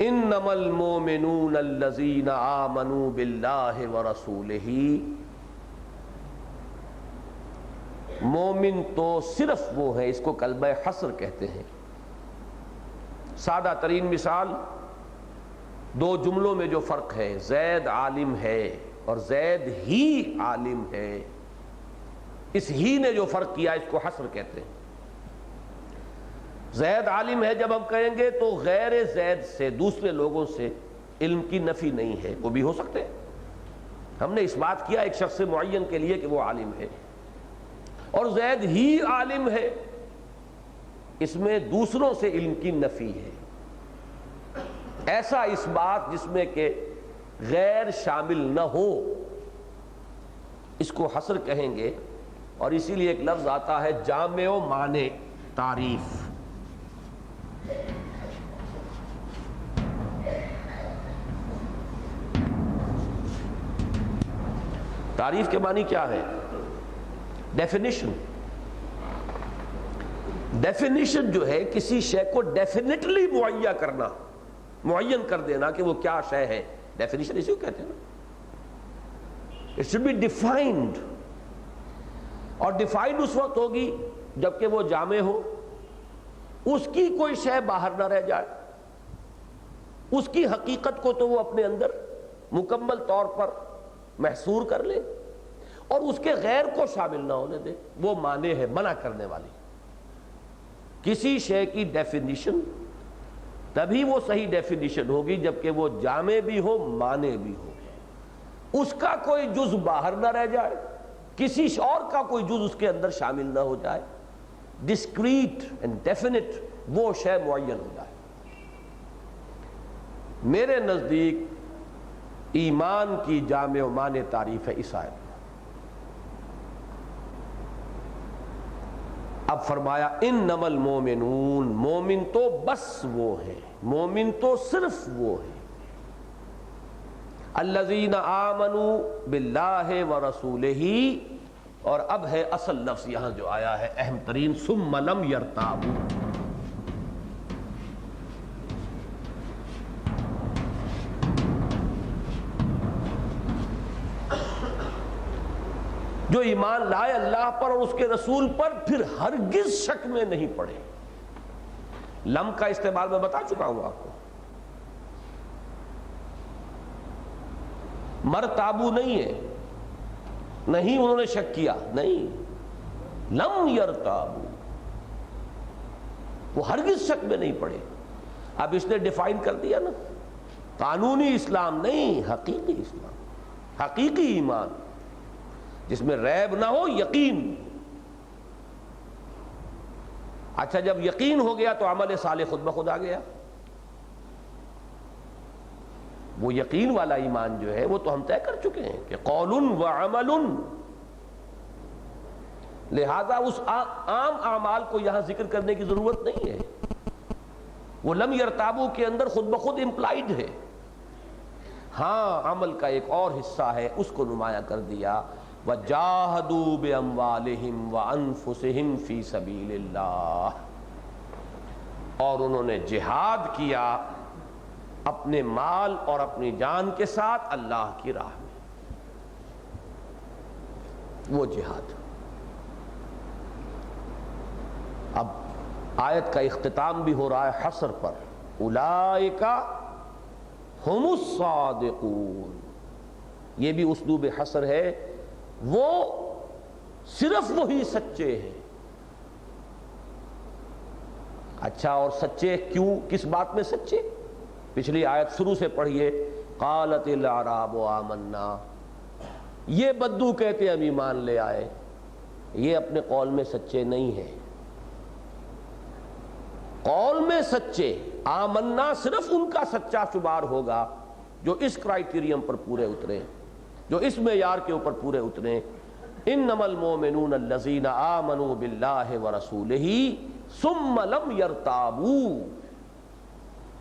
انما المؤمنون الذین آمنوا باللہ ورسولہ. مومن تو صرف وہ ہے، اس کو کلمہ حصر کہتے ہیں. سادہ ترین مثال، دو جملوں میں جو فرق ہے، زید عالم ہے اور زید ہی عالم ہے، اس ہی نے جو فرق کیا اس کو حصر کہتے ہیں. زید عالم ہے جب ہم کہیں گے تو غیر زید سے، دوسرے لوگوں سے علم کی نفی نہیں ہے، وہ بھی ہو سکتے ہیں. ہم نے اس بات کیا ایک شخص معین کے لیے کہ وہ عالم ہے. اور زید ہی عالم ہے، اس میں دوسروں سے علم کی نفی ہے. ایسا اس بات جس میں کہ غیر شامل نہ ہو، اس کو حصر کہیں گے. اور اسی لیے ایک لفظ آتا ہے جامع و مانع تعریف. تعریف کے معنی کیا ہے؟ ڈیفینیشن. ڈیفینیشن جو ہے کسی شے کو ڈیفینیٹلی معین کرنا، معین کر دینا کہ وہ کیا شے ہے، ڈیفینیشن اسی کو کہتے ہیں نا. It should be defined. اور ڈیفائنڈ اس وقت ہوگی جبکہ وہ جامع ہو، اس کی کوئی شے باہر نہ رہ جائے، اس کی حقیقت کو تو وہ اپنے اندر مکمل طور پر محصور کر لے، اور اس کے غیر کو شامل نہ ہونے دے. وہ معنی ہے، منع کرنے والی. کسی شے کی ڈیفینیشن تبھی وہ صحیح ڈیفینیشن ہوگی جبکہ وہ جامع بھی ہو، معنی بھی ہو، اس کا کوئی جز باہر نہ رہ جائے، کسی اور کا کوئی جز اس کے اندر شامل نہ ہو جائے. ڈسکریٹ اینڈ ڈیفینٹ وہ شے معین ہو جائے. میرے نزدیک ایمان کی جامع و معنی تعریف ہے اس آیت میں. اب فرمایا انما المومنون، مومن تو بس وہ ہے، مومن تو صرف وہ ہے. الذین آمنوا باللہ ورسولہ. اور اب ہے اصل لفظ یہاں جو آیا ہے اہم ترین، ثم لم یرتابوا. جو ایمان لائے اللہ پر اور اس کے رسول پر، پھر ہرگز شک میں نہیں پڑے. لم کا استعمال میں بتا چکا ہوں آپ کو. مرتابو نہیں ہے، نہیں انہوں نے شک کیا، نہیں. لم یرتابو، وہ ہرگز شک میں نہیں پڑے. اب اس نے ڈیفائن کر دیا نا، قانونی اسلام نہیں، حقیقی اسلام، حقیقی ایمان جس میں ریب نہ ہو، یقین. اچھا جب یقین ہو گیا تو عمل صالح خود بخود آ گیا. وہ یقین والا ایمان جو ہے وہ تو ہم طے کر چکے ہیں کہ قول و عمل. لہذا اس عام اعمال کو یہاں ذکر کرنے کی ضرورت نہیں ہے. وہ لم یرتابو کے اندر خود بخود امپلائڈ ہے. ہاں عمل کا ایک اور حصہ ہے، اس کو نمایاں کر دیا. وَجَاهَدُوا بِأَمْوَالِهِمْ وَأَنفُسِهِمْ فِي سَبِيلِ اللَّهِ. اور انہوں نے جہاد کیا اپنے مال اور اپنی جان کے ساتھ اللہ کی راہ میں. وہ جہاد آیت کا اختتام بھی ہو رہا ہے حصر پر، اولئک ہم الصادقون، یہ بھی اسلوب حصر ہے، وہ صرف وہی سچے ہیں۔ اچھا، اور سچے کیوں، کس بات میں سچے؟ پچھلی آیت شروع سے پڑھیے، قالت الاعراب آمنا، یہ بدو کہتے ہم ایمان لے آئے، یہ اپنے قول میں سچے نہیں ہیں۔ قول میں سچے، آمنا صرف ان کا سچا شمار ہوگا جو اس کرائیٹیریم پر پورے اترے، جو اس معیار کے اوپر پورے اترے۔ انما المؤمنون الذین آمنوا باللہ ورسولہ ثم لم یرتابوا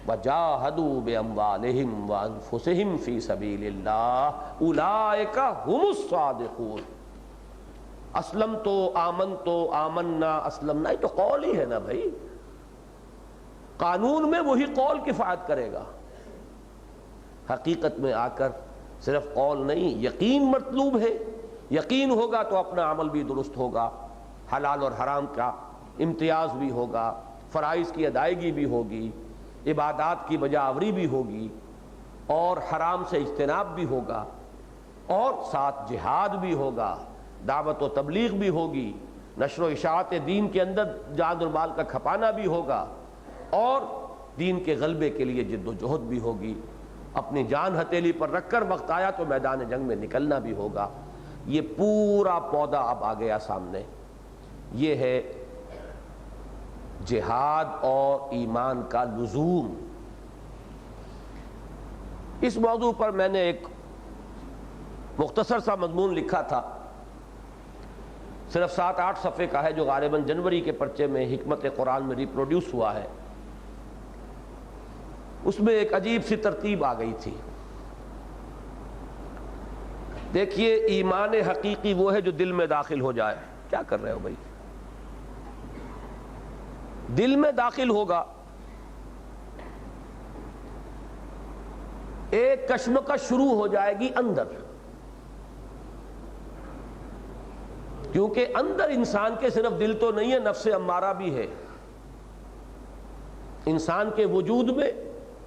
وجاہدوا باموالہم وانفسہم فی سبیل اللہ اولئک ھم الصادقون۔ اسلمت آمنت آمنا اسلمنا، یہ تو قول ہی ہے نا بھائی، قانون میں وہی قول کفایت کرے گا، حقیقت میں آ کر صرف قول نہیں، یقین مطلوب ہے۔ یقین ہوگا تو اپنا عمل بھی درست ہوگا، حلال اور حرام کا امتیاز بھی ہوگا، فرائض کی ادائیگی بھی ہوگی، عبادات کی بجاوری بھی ہوگی، اور حرام سے اجتناب بھی ہوگا، اور ساتھ جہاد بھی ہوگا، دعوت و تبلیغ بھی ہوگی، نشر و اشاعت دین کے اندر جان اور مال کا کھپانا بھی ہوگا، اور دین کے غلبے کے لیے جد و جہد بھی ہوگی، اپنی جان ہتھیلی پر رکھ کر وقت آیا تو میدان جنگ میں نکلنا بھی ہوگا۔ یہ پورا پودا اب آ گیا سامنے، یہ ہے جہاد اور ایمان کا لزوم۔ اس موضوع پر میں نے ایک مختصر سا مضمون لکھا تھا، صرف 7-8 صفحے کا ہے، جو غالباً جنوری کے پرچے میں حکمت قرآن میں ریپروڈیوس ہوا ہے۔ اس میں ایک عجیب سی ترتیب آ گئی تھی۔ دیکھیے، ایمان حقیقی وہ ہے جو دل میں داخل ہو جائے۔ کیا کر رہے ہو بھائی؟ دل میں داخل ہوگا، ایک کشمکش شروع ہو جائے گی اندر، کیونکہ اندر انسان کے صرف دل تو نہیں ہے، نفس امارہ بھی ہے۔ انسان کے وجود میں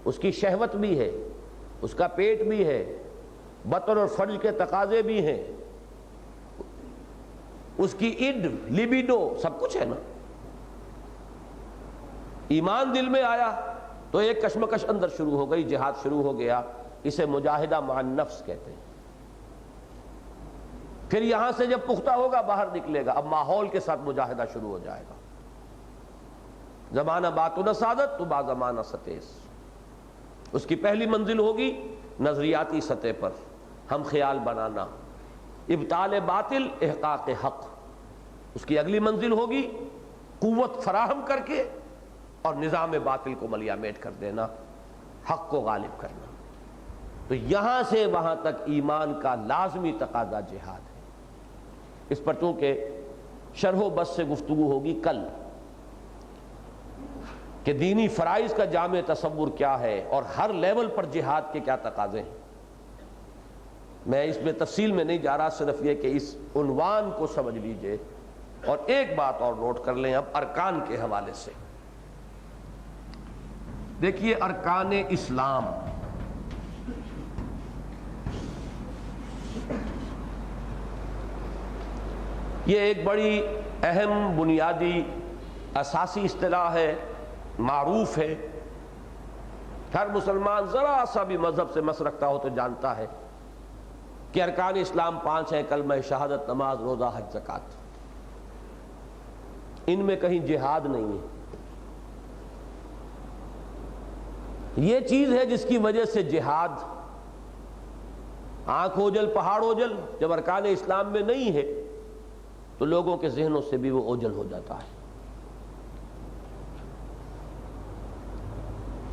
اس کی شہوت بھی ہے، اس کا پیٹ بھی ہے، بطن اور فرج کے تقاضے بھی ہیں، اس کی اڈ، لیبیڈو، سب کچھ ہے نا۔ ایمان دل میں آیا تو ایک کشمکش اندر شروع ہو گئی، جہاد شروع ہو گیا، اسے مجاہدہ مع النفس کہتے ہیں۔ پھر یہاں سے جب پختہ ہوگا باہر نکلے گا، اب ماحول کے ساتھ مجاہدہ شروع ہو جائے گا۔ زمانہ باتنا سعادت تو با زمانہ ستیس، اس کی پہلی منزل ہوگی نظریاتی سطح پر ہم خیال بنانا، ابطال باطل احقاق حق۔ اس کی اگلی منزل ہوگی قوت فراہم کر کے اور نظام باطل کو ملیا میٹ کر دینا، حق کو غالب کرنا۔ تو یہاں سے وہاں تک ایمان کا لازمی تقاضا جہاد ہے۔ اس پر چونکہ شرح و بس سے گفتگو ہوگی کل، کہ دینی فرائض کا جامع تصور کیا ہے اور ہر لیول پر جہاد کے کیا تقاضے ہیں۔ میں اس میں تفصیل میں نہیں جا رہا، صرف یہ کہ اس عنوان کو سمجھ لیجئے۔ اور ایک بات اور نوٹ کر لیں اب ارکان کے حوالے سے۔ دیکھیے، ارکان اسلام، یہ ایک بڑی اہم، بنیادی، اساسی اصطلاح ہے، معروف ہے۔ ہر مسلمان ذرا سا بھی مذہب سے مس رکھتا ہو تو جانتا ہے کہ ارکان اسلام 5 ہیں: کلمہ شہادت، نماز، روزہ، حج، زکوٰۃ۔ ان میں کہیں جہاد نہیں ہے۔ یہ چیز ہے جس کی وجہ سے جہاد، آنکھ اوجل پہاڑ اوجل، جب ارکان اسلام میں نہیں ہے تو لوگوں کے ذہنوں سے بھی وہ اوجل ہو جاتا ہے۔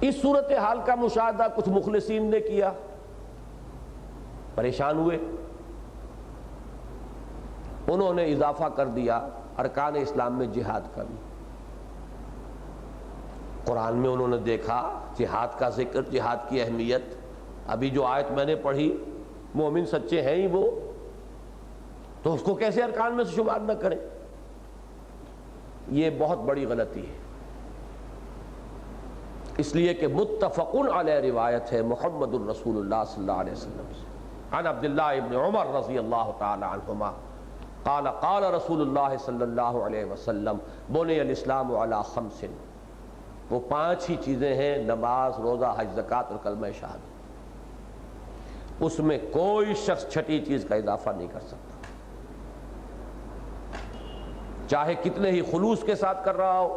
اس صورتحال کا مشاہدہ کچھ مخلصین نے کیا، پریشان ہوئے، انہوں نے اضافہ کر دیا ارکان اسلام میں جہاد کا بھی۔ قرآن میں انہوں نے دیکھا جہاد کا ذکر، جہاد کی اہمیت۔ ابھی جو آیت میں نے پڑھی، مومن سچے ہیں ہی وہ، تو اس کو کیسے ارکان میں سے شمار نہ کریں؟ یہ بہت بڑی غلطی ہے۔ اس لیے کہ متفقن علیہ روایت ہے محمد الرسول اللہ صلی اللہ علیہ وسلم سے، عن عبداللہ ابن عمر رضی اللہ تعالی عنہما قال قال رسول اللہ صلی اللہ علیہ وسلم بنی الاسلام علی خمس، وہ 5 ہی چیزیں ہیں، نماز، روزہ، حج، زکوٰۃ اور کلمہ شہادت، اس میں کوئی شخص چھٹی چیز کا اضافہ نہیں کر سکتا، چاہے کتنے ہی خلوص کے ساتھ کر رہا ہو،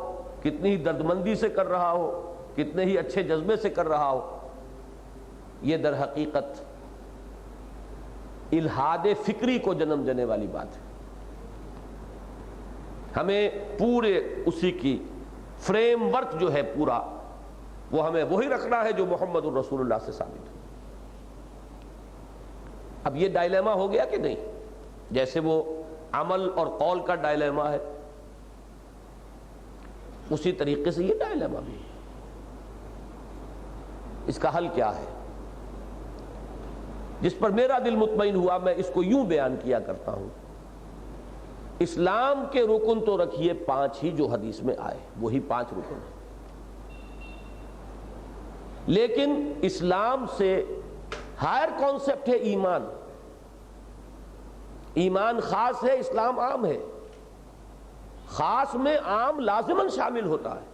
کتنی ہی دردمندی سے کر رہا ہو، کتنے ہی اچھے جذبے سے کر رہا ہو، یہ در حقیقت الحاد فکری کو جنم دینے والی بات ہے۔ ہمیں پورے اسی کی فریم ورک جو ہے پورا، وہ ہمیں وہی رکھنا ہے جو محمد الرسول اللہ سے ثابت ہے۔ اب یہ ڈائلیما ہو گیا کہ نہیں؟ جیسے وہ عمل اور قول کا ڈائلیما ہے، اسی طریقے سے یہ ڈائلیما بھی ہے۔ اس کا حل کیا ہے؟ جس پر میرا دل مطمئن ہوا میں اس کو یوں بیان کیا کرتا ہوں، اسلام کے رکن تو رکھیے 5 ہی جو حدیث میں آئے، وہی 5 رکن ہیں، لیکن اسلام سے ہائر کانسیپٹ ہے ایمان۔ ایمان خاص ہے، اسلام عام ہے، خاص میں عام لازماً شامل ہوتا ہے۔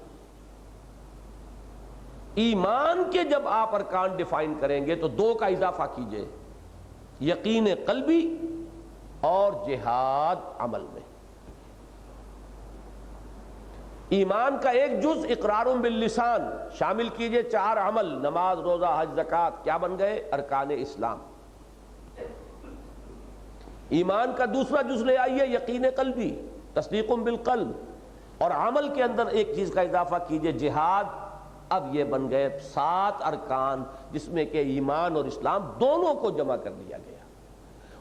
ایمان کے جب آپ ارکان ڈیفائن کریں گے تو 2 کا اضافہ کیجئے، یقین قلبی اور جہاد عمل میں۔ ایمان کا ایک جز اقرار باللسان، شامل کیجئے 4 عمل، نماز، روزہ، حج، زکوٰۃ، کیا بن گئے؟ ارکان اسلام۔ ایمان کا دوسرا جز لے آئیے یقین قلبی، تصدیق بالقلب، اور عمل کے اندر ایک چیز کا اضافہ کیجئے جہاد، اب یہ بن گئے 7 ارکان، جس میں کہ ایمان اور اسلام دونوں کو جمع کر دیا گیا۔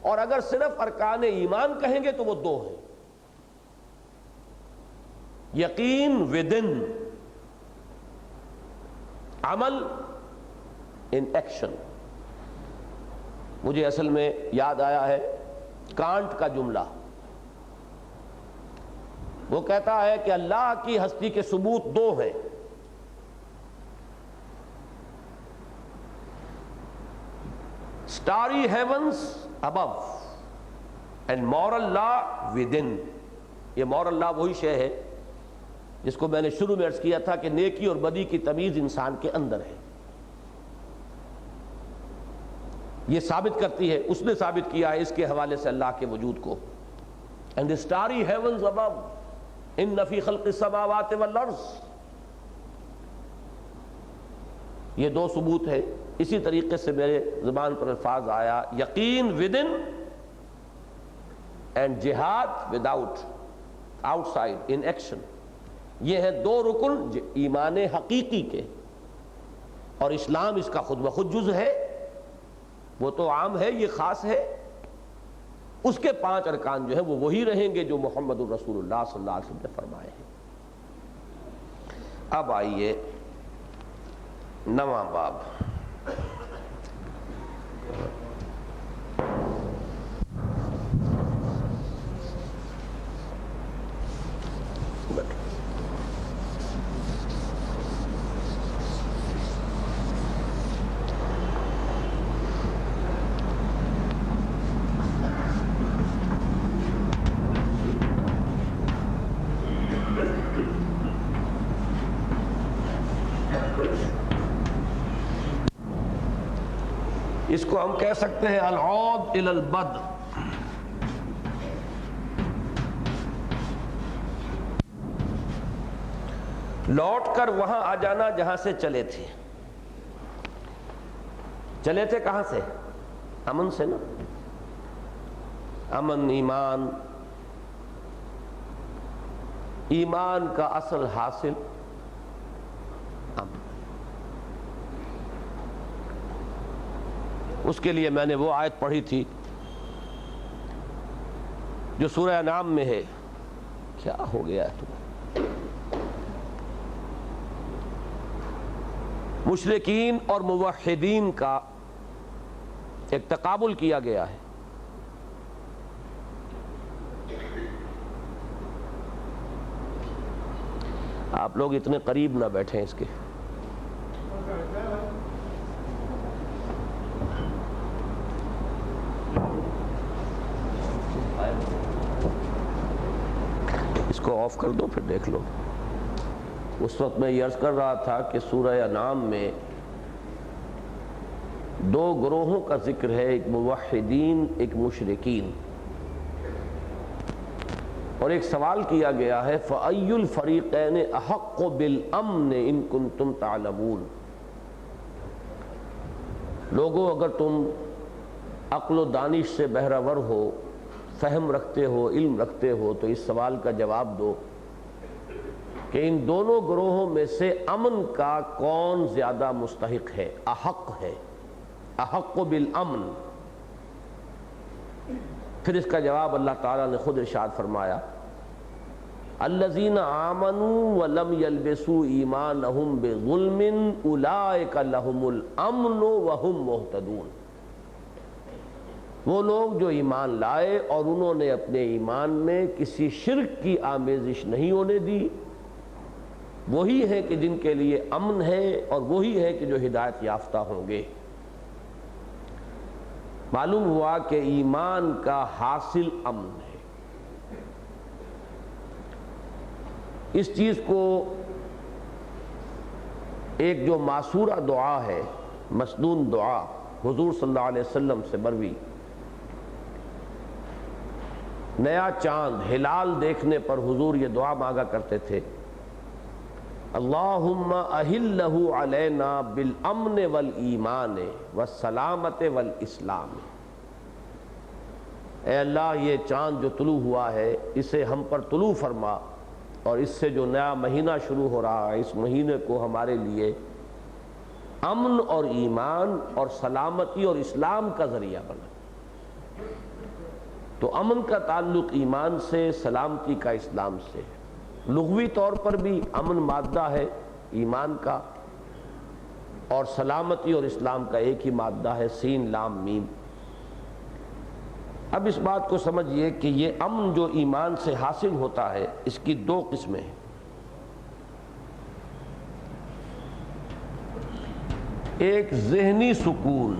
اور اگر صرف ارکان ایمان کہیں گے تو وہ 2 ہیں، یقین ودن، عمل ان ایکشن۔ مجھے اصل میں یاد آیا ہے کانٹ کا جملہ، وہ کہتا ہے کہ اللہ کی ہستی کے ثبوت 2 ہیں، starry heavens above and moral law within۔ یہ moral law وہی شے ہے جس کو میں نے شروع میں عرض کیا تھا کہ نیکی اور بدی کی تمیز انسان کے اندر ہے، یہ ثابت کرتی ہے، اس نے ثابت کیا ہے اس کے حوالے سے اللہ کے وجود کو۔ and the starry heavens above ان فی خلق السماوات والارض، یہ 2 ثبوت ہے۔ اسی طریقے سے میرے زبان پر الفاظ آیا یقین ودن اینڈ جہاد without, out side, in action. یہ ہیں 2 رکن ایمان حقیقی کے، اور اسلام اس کا خود بخود جز ہے، وہ تو عام ہے، یہ خاص ہے۔ اس کے 5 ارکان جو ہیں وہ وہی رہیں گے جو محمد الرسول اللہ صلی اللہ علیہ وسلم نے فرمائے ہیں۔ اب آئیے 9واں باب۔ اس کو ہم کہہ سکتے ہیں العود الی البد، لوٹ کر وہاں آ جانا جہاں سے چلے تھے۔ چلے تھے کہاں سے؟ امن سے نا، امن، ایمان، ایمان کا اصل حاصل امن۔ اس کے لیے میں نے وہ آیت پڑھی تھی جو سورہ انعام میں ہے، کیا ہو گیا ہے تمہیں؟ مشرکین اور موحدین کا ایک تقابل کیا گیا ہے۔ آپ لوگ اتنے قریب نہ بیٹھیں اس کے، آف کر دو پھر دیکھ لو۔ اس وقت میں یہ عرض کر رہا تھا کہ سورہ انعام میں دو گروہوں کا ذکر ہے، ایک موحدین، ایک مشرکین، اور ایک سوال کیا گیا ہے فَأَيُّ الْفَرِيقَيْنِ أَحَقُّ بِالْأَمْنِ إِن كُنتُمْ تَعْلَمُونَ۔ لوگوں اگر تم عقل و دانش سے بہرہ ور ہو، فہم رکھتے ہو، علم رکھتے ہو، تو اس سوال کا جواب دو کہ ان دونوں گروہوں میں سے امن کا کون زیادہ مستحق ہے، احق ہے، احق بالامن۔ پھر اس کا جواب اللہ تعالیٰ نے خود ارشاد فرمایا الذین آمنوا ولم یلبسوا ایمانہم بظلم اولئک لہم الامن وہم مہتدون۔ وہ لوگ جو ایمان لائے اور انہوں نے اپنے ایمان میں کسی شرک کی آمیزش نہیں ہونے دی، وہی ہے کہ جن کے لیے امن ہے اور وہی ہے کہ جو ہدایت یافتہ ہوں گے۔ معلوم ہوا کہ ایمان کا حاصل امن ہے۔ اس چیز کو ایک جو معصورہ دعا ہے، مسنون دعا حضور صلی اللہ علیہ وسلم سے مروی، نیا چاند ہلال دیکھنے پر حضور یہ دعا مانگا کرتے تھے اللہم اہلہ علینا بالامن والایمان والسلامت والاسلام۔ اے اللہ یہ چاند جو طلوع ہوا ہے اسے ہم پر طلوع فرما، اور اس سے جو نیا مہینہ شروع ہو رہا ہے اس مہینے کو ہمارے لیے امن اور ایمان اور سلامتی اور اسلام کا ذریعہ بنا۔ تو امن کا تعلق ایمان سے، سلامتی کا اسلام سے۔ لغوی طور پر بھی امن مادہ ہے ایمان کا، اور سلامتی اور اسلام کا ایک ہی مادہ ہے، سین لام میم۔ اب اس بات کو سمجھیے کہ یہ امن جو ایمان سے حاصل ہوتا ہے اس کی دو قسمیں ہیں۔ ایک ذہنی سکون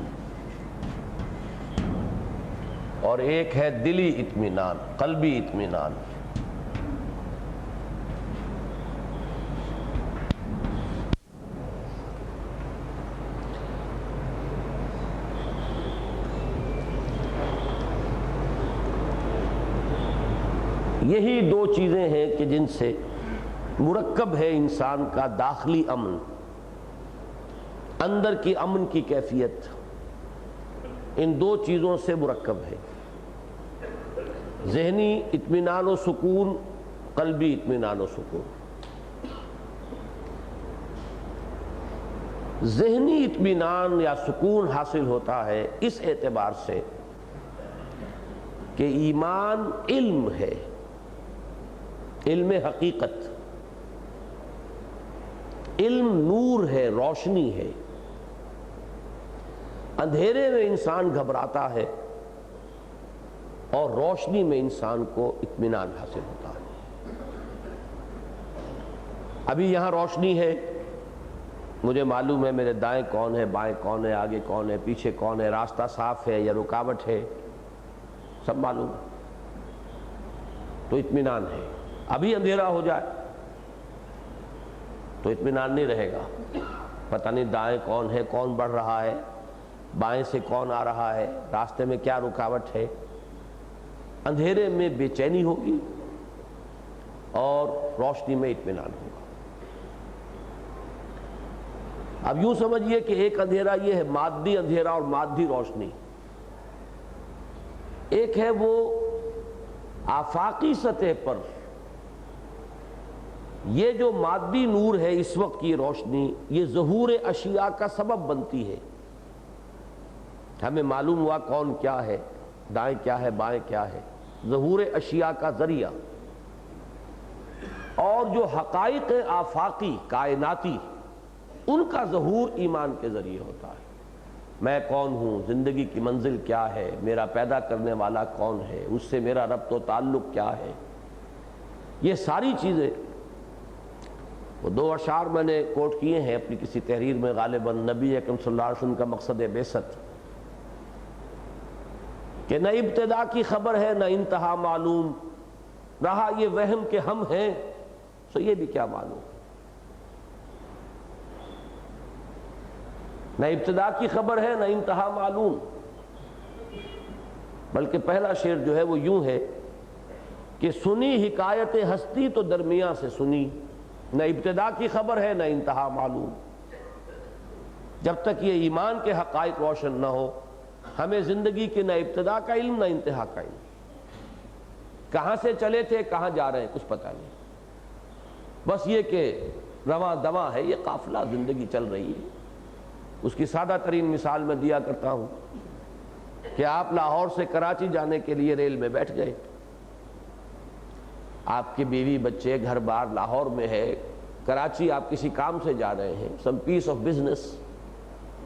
اور ایک ہے دلی اطمینان، قلبی اطمینان۔ یہی دو چیزیں ہیں کہ جن سے مرکب ہے انسان کا داخلی امن، اندر کی امن کی کیفیت ان دو چیزوں سے مرکب ہے، ذہنی اطمینان و سکون، قلبی اطمینان و سکون۔ ذہنی اطمینان یا سکون حاصل ہوتا ہے اس اعتبار سے کہ ایمان علم ہے، علم حقیقت، علم نور ہے، روشنی ہے۔ اندھیرے میں انسان گھبراتا ہے اور روشنی میں انسان کو اطمینان حاصل ہوتا ہے۔ ابھی یہاں روشنی ہے، مجھے معلوم ہے میرے دائیں کون ہے، بائیں کون ہے، آگے کون ہے، پیچھے کون ہے، راستہ صاف ہے یا رکاوٹ ہے، سب معلوم ہے، تو اطمینان ہے۔ ابھی اندھیرا ہو جائے تو اطمینان نہیں رہے گا، پتہ نہیں دائیں کون ہے، کون بڑھ رہا ہے، بائیں سے کون آ رہا ہے، راستے میں کیا رکاوٹ ہے۔ اندھیرے میں بے چینی ہوگی اور روشنی میں اطمینان ہوگا۔ اب یوں سمجھیے کہ ایک اندھیرا یہ ہے مادی اندھیرا اور مادی روشنی، ایک ہے وہ آفاقی سطح پر یہ جو مادی نور ہے، اس وقت کی روشنی یہ ظہور اشیاء کا سبب بنتی ہے، ہمیں معلوم ہوا کون کیا ہے، دائیں کیا ہے، بائیں کیا ہے، ظہور اشیاء کا ذریعہ۔ اور جو حقائق آفاقی کائناتی ان کا ظہور ایمان کے ذریعے ہوتا ہے۔ میں کون ہوں، زندگی کی منزل کیا ہے، میرا پیدا کرنے والا کون ہے، اس سے میرا ربط و تعلق کیا ہے، یہ ساری چیزیں۔ وہ دو اشعار میں نے کوٹ کیے ہیں اپنی کسی تحریر میں، غالباً نبی اکرم صلی اللہ علیہ وسلم کا مقصد بعثت، کہ نہ ابتدا کی خبر ہے نہ انتہا معلوم، رہا یہ وہم کہ ہم ہیں سو یہ بھی کیا معلوم۔ نہ ابتدا کی خبر ہے نہ انتہا معلوم، بلکہ پہلا شعر جو ہے وہ یوں ہے کہ سنی حکایت ہستی تو درمیاں سے سنی، نہ ابتدا کی خبر ہے نہ انتہا معلوم۔ جب تک یہ ایمان کے حقائق روشن نہ ہو ہمیں زندگی کے نہ ابتدا کا علم نہ انتہا کا علم، کہاں سے چلے تھے کہاں جا رہے ہیں کچھ پتہ نہیں، بس یہ کہ رواں دواں ہے، یہ قافلہ زندگی چل رہی ہے۔ اس کی سادہ ترین مثال میں دیا کرتا ہوں کہ آپ لاہور سے کراچی جانے کے لیے ریل میں بیٹھ گئے، آپ کی بیوی بچے گھر بار لاہور میں ہے، کراچی آپ کسی کام سے جا رہے ہیں، سم پیس آف بزنس،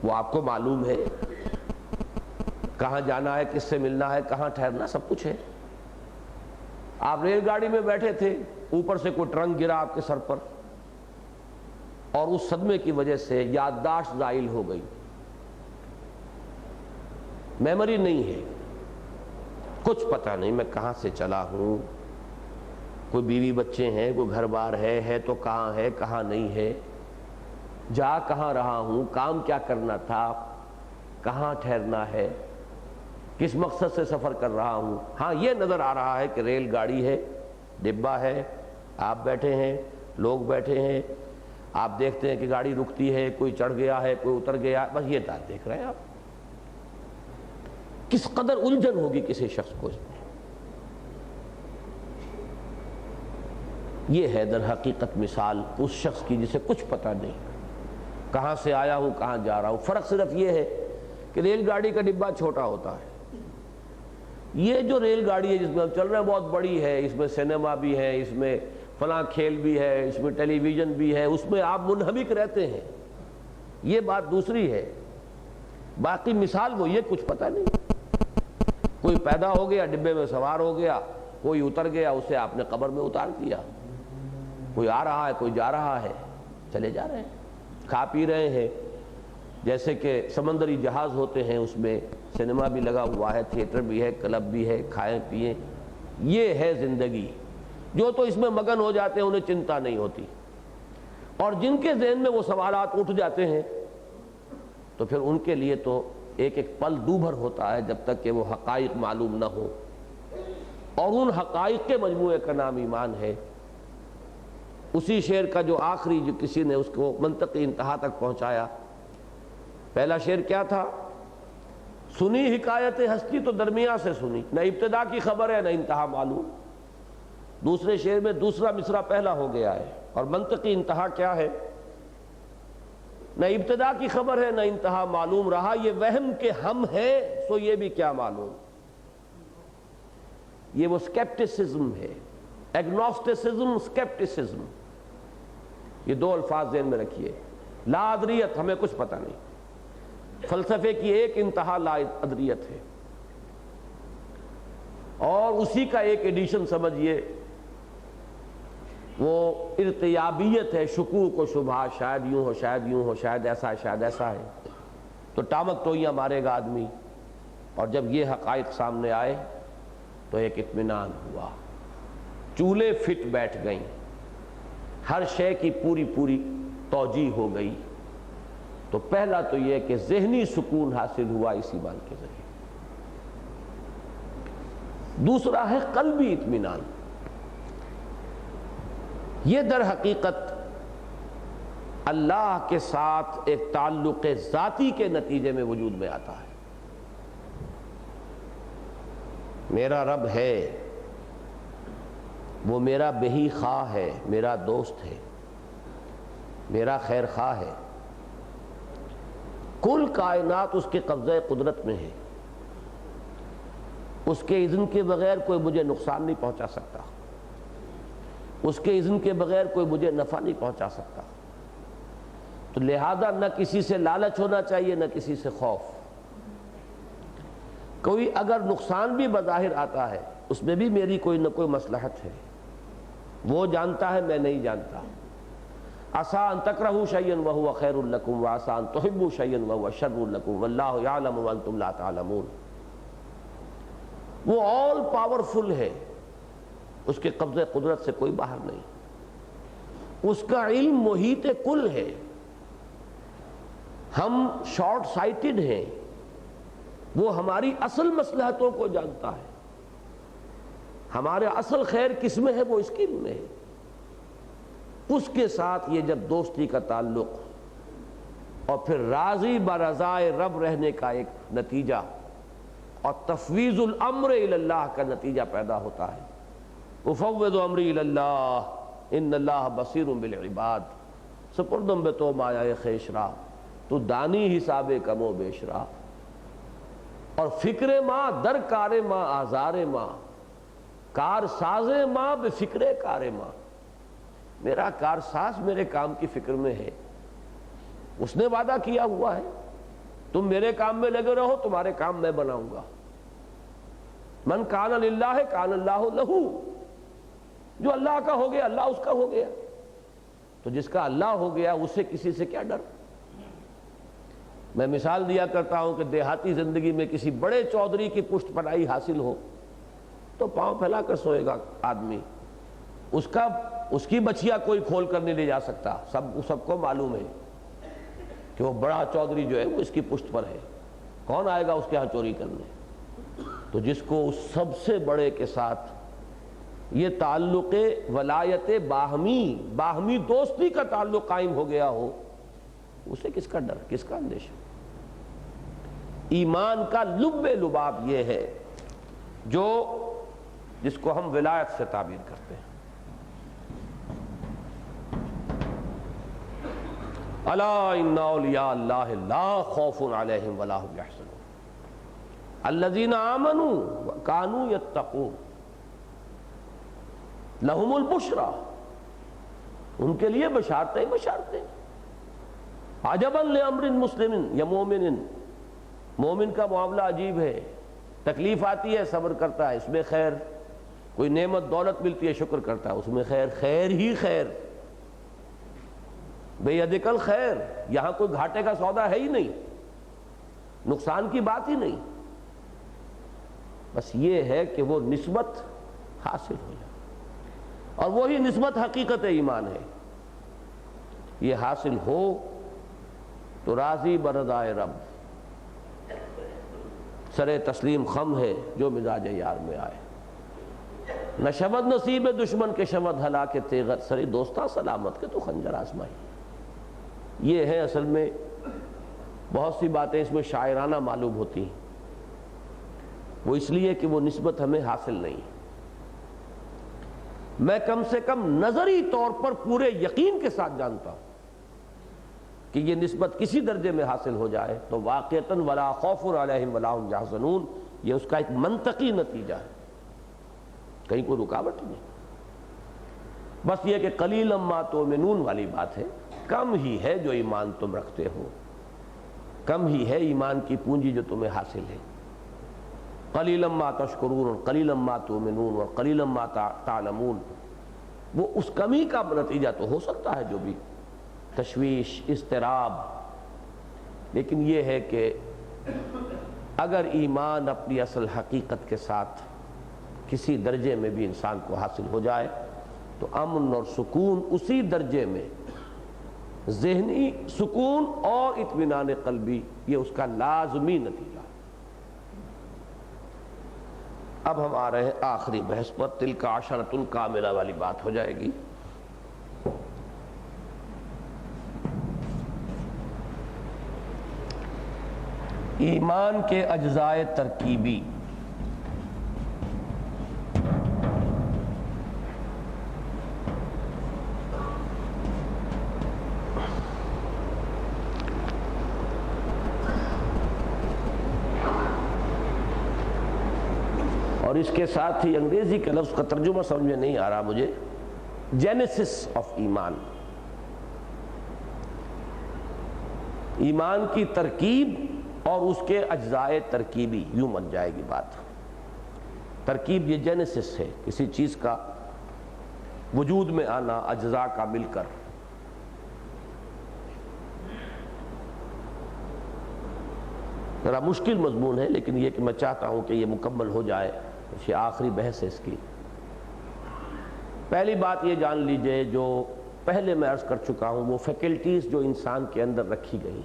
وہ آپ کو معلوم ہے کہاں جانا ہے، کس سے ملنا ہے، کہاں ٹھہرنا، سب کچھ ہے۔ آپ ریل گاڑی میں بیٹھے تھے، اوپر سے کوئی ٹرنک گرا آپ کے سر پر اور اس صدمے کی وجہ سے یادداشت زائل ہو گئی، میموری نہیں ہے، کچھ پتہ نہیں میں کہاں سے چلا ہوں، کوئی بیوی بچے ہیں، کوئی گھر بار ہے تو کہاں ہے کہاں نہیں ہے، جا کہاں رہا ہوں، کام کیا کرنا تھا، کہاں ٹھہرنا ہے، کس مقصد سے سفر کر رہا ہوں۔ ہاں یہ نظر آ رہا ہے کہ ریل گاڑی ہے، ڈبہ ہے، آپ بیٹھے ہیں، لوگ بیٹھے ہیں، آپ دیکھتے ہیں کہ گاڑی رکتی ہے، کوئی چڑھ گیا ہے، کوئی اتر گیا، بس یہ بات دیکھ رہے ہیں آپ۔ کس قدر الجھن ہوگی کسی شخص کو اس میں۔ یہ ہے در حقیقت مثال اس شخص کی جسے کچھ پتہ نہیں، کہاں سے آیا ہوں کہاں جا رہا ہوں۔ فرق صرف یہ ہے کہ ریل گاڑی کا ڈبہ چھوٹا ہوتا ہے، یہ جو ریل گاڑی ہے جس میں ہم چل رہے ہیں بہت بڑی ہے، اس میں سینما بھی ہے، اس میں فلاں کھیل بھی ہے، اس میں ٹیلی ویژن بھی ہے، اس میں آپ منہمک رہتے ہیں، یہ بات دوسری ہے۔ باقی مثال وہ یہ کچھ پتہ نہیں، کوئی پیدا ہو گیا ڈبے میں سوار ہو گیا، کوئی اتر گیا اسے آپ نے قبر میں اتار دیا، کوئی آ رہا ہے کوئی جا رہا ہے، چلے جا رہے ہیں، کھا پی رہے ہیں، جیسے کہ سمندری جہاز ہوتے ہیں اس میں سینما بھی لگا ہوا ہے، تھیٹر بھی ہے، کلب بھی ہے، کھائیں پیئیں، یہ ہے زندگی۔ جو تو اس میں مگن ہو جاتے ہیں انہیں چنتا نہیں ہوتی، اور جن کے ذہن میں وہ سوالات اٹھ جاتے ہیں تو پھر ان کے لیے تو ایک ایک پل دوبھر ہوتا ہے جب تک کہ وہ حقائق معلوم نہ ہو، اور ان حقائق کے مجموعے کا نام ایمان ہے۔ اسی شعر کا جو آخری جو کسی نے اس کو منطقی انتہا تک پہنچایا، پہلا شعر کیا تھا؟ سنی حکایت ہستی تو درمیاں سے سنی، نہ ابتدا کی خبر ہے نہ انتہا معلوم۔ دوسرے شعر میں دوسرا مصرع پہلا ہو گیا ہے، اور منطقی انتہا کیا ہے؟ نہ ابتدا کی خبر ہے نہ انتہا معلوم، رہا یہ وہم کہ ہم ہیں سو یہ بھی کیا معلوم۔ یہ وہ سکیپٹسزم ہے، ایگنوسٹسزم، سکیپٹسزم، یہ دو الفاظ ذہن میں رکھیے۔ لا ادریت، ہمیں کچھ پتہ نہیں، فلسفے کی ایک انتہا لا ادریت ہے، اور اسی کا ایک ایڈیشن سمجھیے وہ ارتیابیت ہے، شکوک و شبہات، شاید یوں ہو شاید یوں ہو، شاید ایسا ہے شاید ایسا ہے، تو ٹامک ٹوئیاں مارے گا آدمی، اور جب یہ حقائق سامنے آئے تو ایک اطمینان ہوا، چولے فٹ بیٹھ گئیں، ہر شے کی پوری پوری توجیہ ہو گئی۔ تو پہلا تو یہ کہ ذہنی سکون حاصل ہوا اس ایمان کے ذریعے، دوسرا ہے قلبی اطمینان۔ یہ در حقیقت اللہ کے ساتھ ایک تعلق ذاتی کے نتیجے میں وجود میں آتا ہے۔ میرا رب ہے، وہ میرا بہی خواہ ہے، میرا دوست ہے، میرا خیر خواہ ہے، کل کائنات اس کے قبضہ قدرت میں ہے، اس کے اذن کے بغیر کوئی مجھے نقصان نہیں پہنچا سکتا، اس کے اذن کے بغیر کوئی مجھے نفع نہیں پہنچا سکتا، تو لہذا نہ کسی سے لالچ ہونا چاہیے نہ کسی سے خوف۔ کوئی اگر نقصان بھی بظاہر آتا ہے اس میں بھی میری کوئی نہ کوئی مصلحت ہے، وہ جانتا ہے میں نہیں جانتا۔ عسیٰ ان تکرہوا شیئا وہو خیر لکم وعسیٰ ان تحبوا شیئا وہو شر لکم واللہ یعلم وانتم لا تعلمون۔ وہ آل پاورفل ہے، اس کے قبضے قدرت سے کوئی باہر نہیں، اس کا علم محیط کل ہے۔ ہم شارٹ سائٹڈ ہیں، وہ ہماری اصل مصلحتوں کو جانتا ہے، ہمارے اصل خیر کس میں ہے وہ اس کی علم میں ہے۔ اس کے ساتھ یہ جب دوستی کا تعلق اور پھر راضی برضائے رب رہنے کا ایک نتیجہ اور تفویض الامر الی اللہ کا نتیجہ پیدا ہوتا ہے، افوض امری الی اللہ ان اللہ بصیر بالعباد، سپردم بے تو مایہ خیش را، تو دانی حساب کم و بیش را، اور فکر ماں در کار ماں آزار ماں، کار ساز ماں بے فکر کار ماں، میرا کار ساز میرے کام کی فکر میں ہے، اس نے وعدہ کیا ہوا ہے تم میرے کام میں لگے رہو، تمہارے کام میں بناؤں گا۔ من کان للہ کان اللہ لہو، جو اللہ کا ہو گیا اللہ اس کا ہو گیا، تو جس کا اللہ ہو گیا اسے کسی سے کیا ڈر۔ میں مثال دیا کرتا ہوں کہ دیہاتی زندگی میں کسی بڑے چودھری کی پشت پناہی حاصل ہو تو پاؤں پھیلا کر سوئے گا آدمی، اس کی بچیا کوئی کھول کر نہیں لے جا سکتا، سب کو معلوم ہے کہ وہ بڑا چودھری جو ہے وہ اس کی پشت پر ہے، کون آئے گا اس کے ہاں چوری کرنے۔ تو جس کو اس سب سے بڑے کے ساتھ یہ تعلق ولایت باہمی دوستی کا تعلق قائم ہو گیا ہو، اسے کس کا ڈر، کس کا اندیشہ۔ ایمان کا لب لباب یہ ہے جس کو ہم ولایت سے تعبیر کرتے ہیں۔ الا ان اولیاء اللہ لا خوف علیہم ولا هم یحزنون الذین آمنوا وکانوا یتقون لہم البشریٰ، ان کے لیے بشارتیں بشارتیں۔ عجبا لامر مسلم یا مومن کا معاملہ عجیب ہے، تکلیف آتی ہے صبر کرتا ہے، اس میں خیر، کوئی نعمت دولت ملتی ہے شکر کرتا ہے، اس میں خیر، خیر ہی خیر، بے یدک الخیر، یہاں کوئی گھاٹے کا سودا ہے ہی نہیں، نقصان کی بات ہی نہیں، بس یہ ہے کہ وہ نسبت حاصل ہو جائے، اور وہی نسبت حقیقت ایمان ہے۔ یہ حاصل ہو تو راضی برضائے رب، سر تسلیم خم ہے جو مزاج یار میں آئے، نہ شبد نصیب دشمن کے شبد ہلاک تیغر، سری دوستہ سلامت کے تو خنجر آزمائی۔ یہ ہے اصل میں، بہت سی باتیں اس میں شاعرانہ معلوم ہوتی ہیں، وہ اس لیے کہ وہ نسبت ہمیں حاصل نہیں۔ میں کم سے کم نظری طور پر پورے یقین کے ساتھ جانتا ہوں کہ یہ نسبت کسی درجے میں حاصل ہو جائے تو واقعتاً ولا خوف علیہم ولا هم یحزنون، یہ اس کا ایک منطقی نتیجہ ہے، کہیں کوئی رکاوٹ نہیں۔ بس یہ کہ قلیلا ما تؤمنون والی بات ہے، کم ہی ہے جو ایمان تم رکھتے ہو، کم ہی ہے ایمان کی پونجی جو تمہیں حاصل ہے۔ قلیلا ما تشکرون قلیلا ما تؤمنون اور قلیلا ما تعلمون، وہ اس کمی کا نتیجہ تو ہو سکتا ہے جو بھی تشویش، اضطراب، لیکن یہ ہے کہ اگر ایمان اپنی اصل حقیقت کے ساتھ کسی درجے میں بھی انسان کو حاصل ہو جائے تو امن اور سکون اسی درجے میں، ذہنی سکون اور اطمینان قلبی، یہ اس کا لازمی نتیجہ۔ اب ہم آ رہے ہیں آخری بحث پر، تلک عشرۃ کاملہ والی بات ہو جائے گی۔ ایمان کے اجزاء ترکیبی، اور اس کے ساتھ ہی انگریزی کے لفظ کا ترجمہ سمجھ میں نہیں آ رہا مجھے، جینیسس آف ایمان، ایمان کی ترکیب اور اس کے اجزاء ترکیبی، یوں بن جائے گی بات۔ ترکیب یہ جینیسس ہے، کسی چیز کا وجود میں آنا، اجزاء کا مل کر۔ ذرا مشکل مضمون ہے، لیکن یہ کہ میں چاہتا ہوں کہ یہ مکمل ہو جائے، یہ آخری بحث ہے اس کی۔ پہلی بات یہ جان لیجئے، جو پہلے میں عرض کر چکا ہوں، وہ فیکلٹیز جو انسان کے اندر رکھی گئی،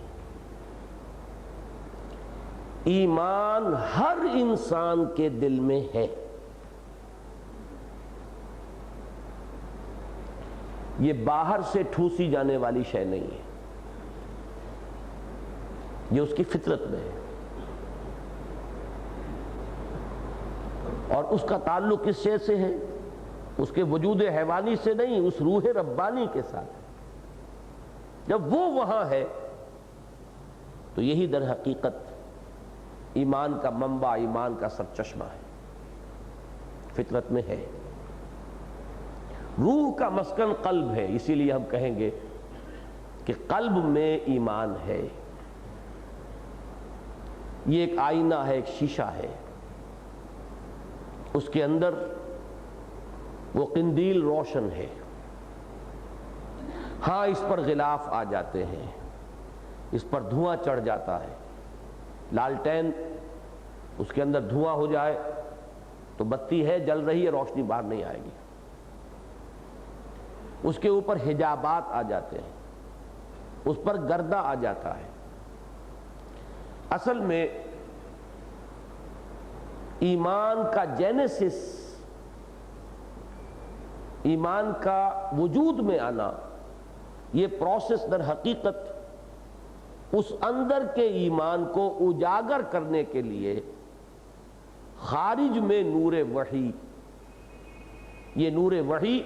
ایمان ہر انسان کے دل میں ہے۔ یہ باہر سے ٹھوسی جانے والی شے نہیں ہے، یہ اس کی فطرت میں ہے، اور اس کا تعلق کس شے سے ہے؟ اس کے وجود حیوانی سے نہیں، اس روح ربانی کے ساتھ ہے۔ جب وہ وہاں ہے تو یہی در حقیقت ایمان کا منبع، ایمان کا سرچشمہ ہے، فطرت میں ہے۔ روح کا مسکن قلب ہے، اسی لیے ہم کہیں گے کہ قلب میں ایمان ہے۔ یہ ایک آئینہ ہے، ایک شیشہ ہے، اس کے اندر وہ قندیل روشن ہے۔ ہاں اس پر غلاف آ جاتے ہیں، اس پر دھواں چڑھ جاتا ہے۔ لالٹین اس کے اندر دھواں ہو جائے تو بتی ہے، جل رہی ہے، روشنی باہر نہیں آئے گی۔ اس کے اوپر حجابات آ جاتے ہیں، اس پر گردہ آ جاتا ہے۔ اصل میں ایمان کا جینیسس، ایمان کا وجود میں آنا، یہ پروسیس در حقیقت اس اندر کے ایمان کو اجاگر کرنے کے لیے خارج میں نور وحی، یہ نور وحی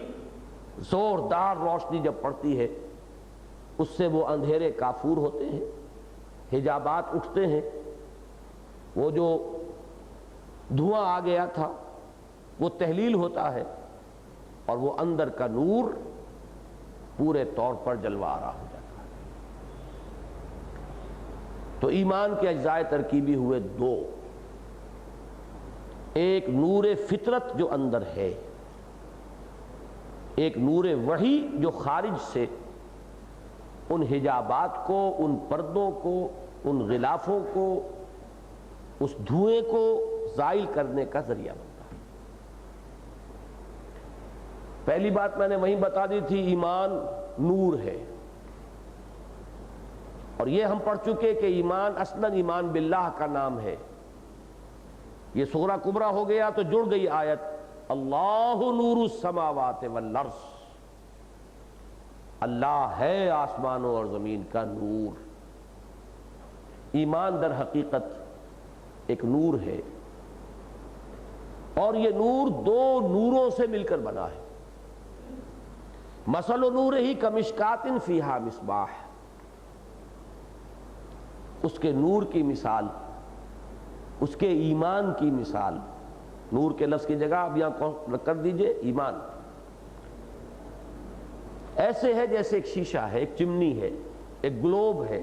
زوردار روشنی جب پڑتی ہے، اس سے وہ اندھیرے کافور ہوتے ہیں، حجابات اٹھتے ہیں، وہ جو دھواں آ گیا تھا وہ تحلیل ہوتا ہے، اور وہ اندر کا نور پورے طور پر جلوہ آرا ہو جاتا ہے۔ تو ایمان کے اجزاء ترکیبی ہوئے دو، ایک نور فطرت جو اندر ہے، ایک نور وحی جو خارج سے ان حجابات کو، ان پردوں کو، ان غلافوں کو، اس دھوئیں کو زائل کرنے کا ذریعہ بنتا ہے۔ پہلی بات میں نے وہیں بتا دی تھی، ایمان نور ہے، اور یہ ہم پڑھ چکے کہ ایمان اصلاً ایمان باللہ کا نام ہے۔ یہ صغرا کبرا ہو گیا تو جڑ گئی آیت، اللہ نور السماوات والارض، اللہ ہے آسمانوں اور زمین کا نور۔ ایمان در حقیقت ایک نور ہے، اور یہ نور دو نوروں سے مل کر بنا ہے۔ مثل نورہ کمشکات فیہا مصباح، اس کے نور کی مثال، اس کے ایمان کی مثال، نور کے لفظ کی جگہ اب یہاں کر دیجئے ایمان، ایسے ہے جیسے ایک شیشہ ہے، ایک چمنی ہے، ایک گلوب ہے،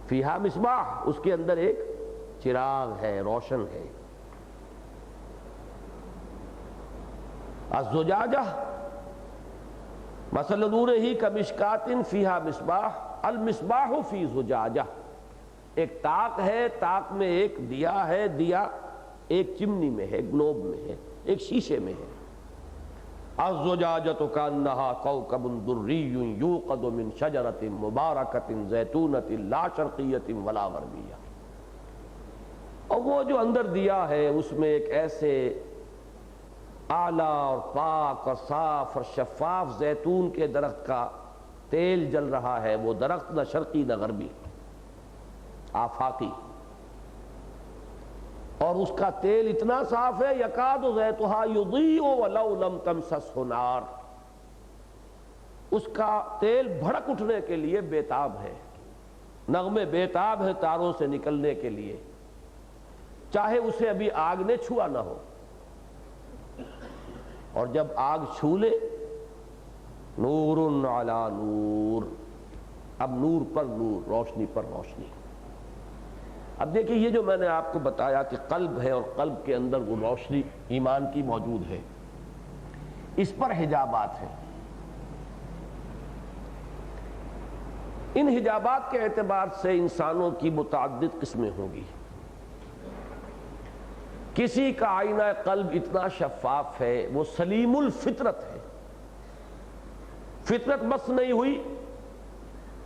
فیہا مصباح، اس کے اندر ایک چراغ ہے، روشن ہے۔ الزجاجہ مثل نورہ کمشکات فیہا مصباح، المصباح فی زجاجہ، ایک تاک ہے، تاک میں ایک دیا ہے، دیا ایک چمنی میں ہے، گلوب میں ہے، ایک شیشے میں ہے۔ الزجاجۃ کانہا کوکب دری یوقد من شجرۃ مبارکۃ زیتونۃ لا شرقیۃ ولا غربیہ، اور وہ جو اندر دیا ہے اس میں ایک ایسے اعلیٰ اور پاک اور صاف اور شفاف زیتون کے درخت کا تیل جل رہا ہے، وہ درخت نہ شرقی نہ غربی، آفاقی، اور اس کا تیل اتنا صاف ہے، یکاد زیتھا یضیء ولو لم تمسسہ نار، اس کا تیل بھڑک اٹھنے کے لیے بیتاب ہے، نغمے بیتاب ہے تاروں سے نکلنے کے لیے، چاہے اسے ابھی آگ نے چھوا نہ ہو، اور جب آگ چھو لے، نور علی نور، اب نور پر نور، روشنی پر روشنی۔ اب دیکھیں یہ جو میں نے آپ کو بتایا کہ قلب ہے، اور قلب کے اندر وہ روشنی ایمان کی موجود ہے، اس پر حجابات ہیں۔ ان حجابات کے اعتبار سے انسانوں کی متعدد قسمیں ہوں گی۔ کسی کا آئینہ قلب اتنا شفاف ہے، وہ سلیم الفطرت ہے، فطرت بس نہیں ہوئی،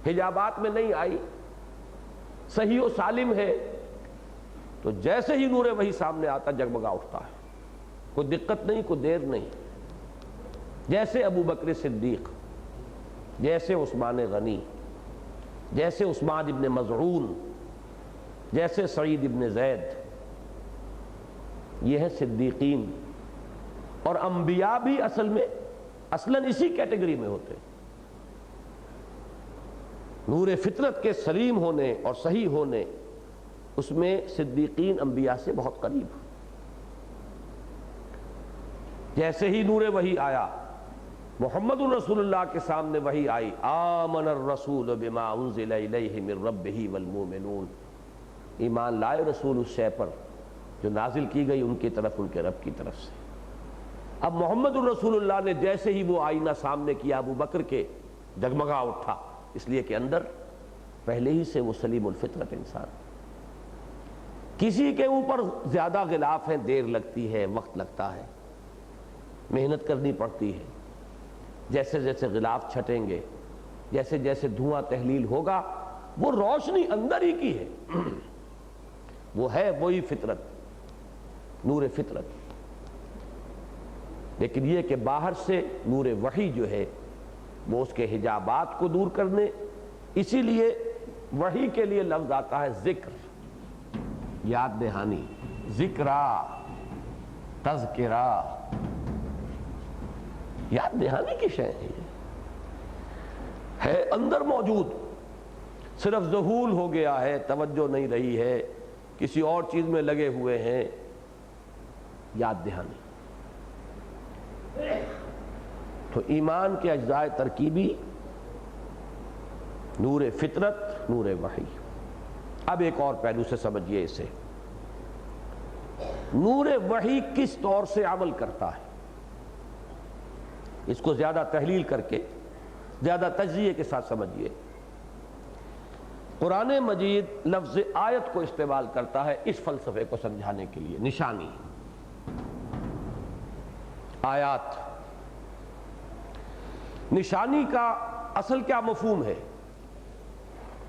حجابات میں نہیں آئی، صحیح و سالم ہے، تو جیسے ہی نور وحی سامنے آتا جگمگا اٹھتا ہے، کوئی دقت نہیں، کوئی دیر نہیں۔ جیسے ابو بکر صدیق، جیسے عثمان غنی، جیسے عثمان ابن مظعون، جیسے سعید ابن زید، یہ ہیں صدیقین۔ اور انبیاء بھی اصلاً اسی کیٹیگری میں ہوتے ہیں، نور فطرت کے سلیم ہونے اور صحیح ہونے، اس میں صدیقین انبیاء سے بہت قریب۔ جیسے ہی نور وحی آیا، محمد الرسول اللہ کے سامنے وحی آئی، آمن الرسول بما انزل الیہ من ربہ والمؤمنون، ایمان لائے رسول اس شے پر جو نازل کی گئی ان کی طرف، ان کے رب کی طرف سے۔ اب محمد الرسول اللہ نے جیسے ہی وہ آئینہ سامنے کیا ابو بکر کے، جگمگا اٹھا، اس لیے کہ اندر پہلے ہی سے وہ سلیم الفطرت انسان۔ کسی کے اوپر زیادہ غلاف ہے، دیر لگتی ہے، وقت لگتا ہے، محنت کرنی پڑتی ہے، جیسے جیسے غلاف چھٹیں گے، جیسے جیسے دھواں تحلیل ہوگا، وہ روشنی اندر ہی کی ہے، وہ ہے وہی فطرت، نور فطرت۔ لیکن یہ کہ باہر سے نور وحی جو ہے وہ اس کے حجابات کو دور کرنے، اسی لیے وحی کے لیے لفظ آتا ہے ذکر، یاد دہانی، ذکرہ، تذکرہ، یاد دہانی کی شے ہے اندر موجود، صرف ذہول ہو گیا ہے، توجہ نہیں رہی ہے، کسی اور چیز میں لگے ہوئے ہیں، یاد دہانی۔ تو ایمان کے اجزاء ترکیبی، نور فطرت، نور وحی۔ اب ایک اور پہلو سے سمجھیے اسے، نور وحی کس طور سے عمل کرتا ہے، اس کو زیادہ تحلیل کر کے، زیادہ تجزیے کے ساتھ سمجھیے۔ قرآن مجید لفظ آیت کو استعمال کرتا ہے اس فلسفے کو سمجھانے کے لیے، نشانی، آیات۔ نشانی کا اصل کیا مفہوم ہے؟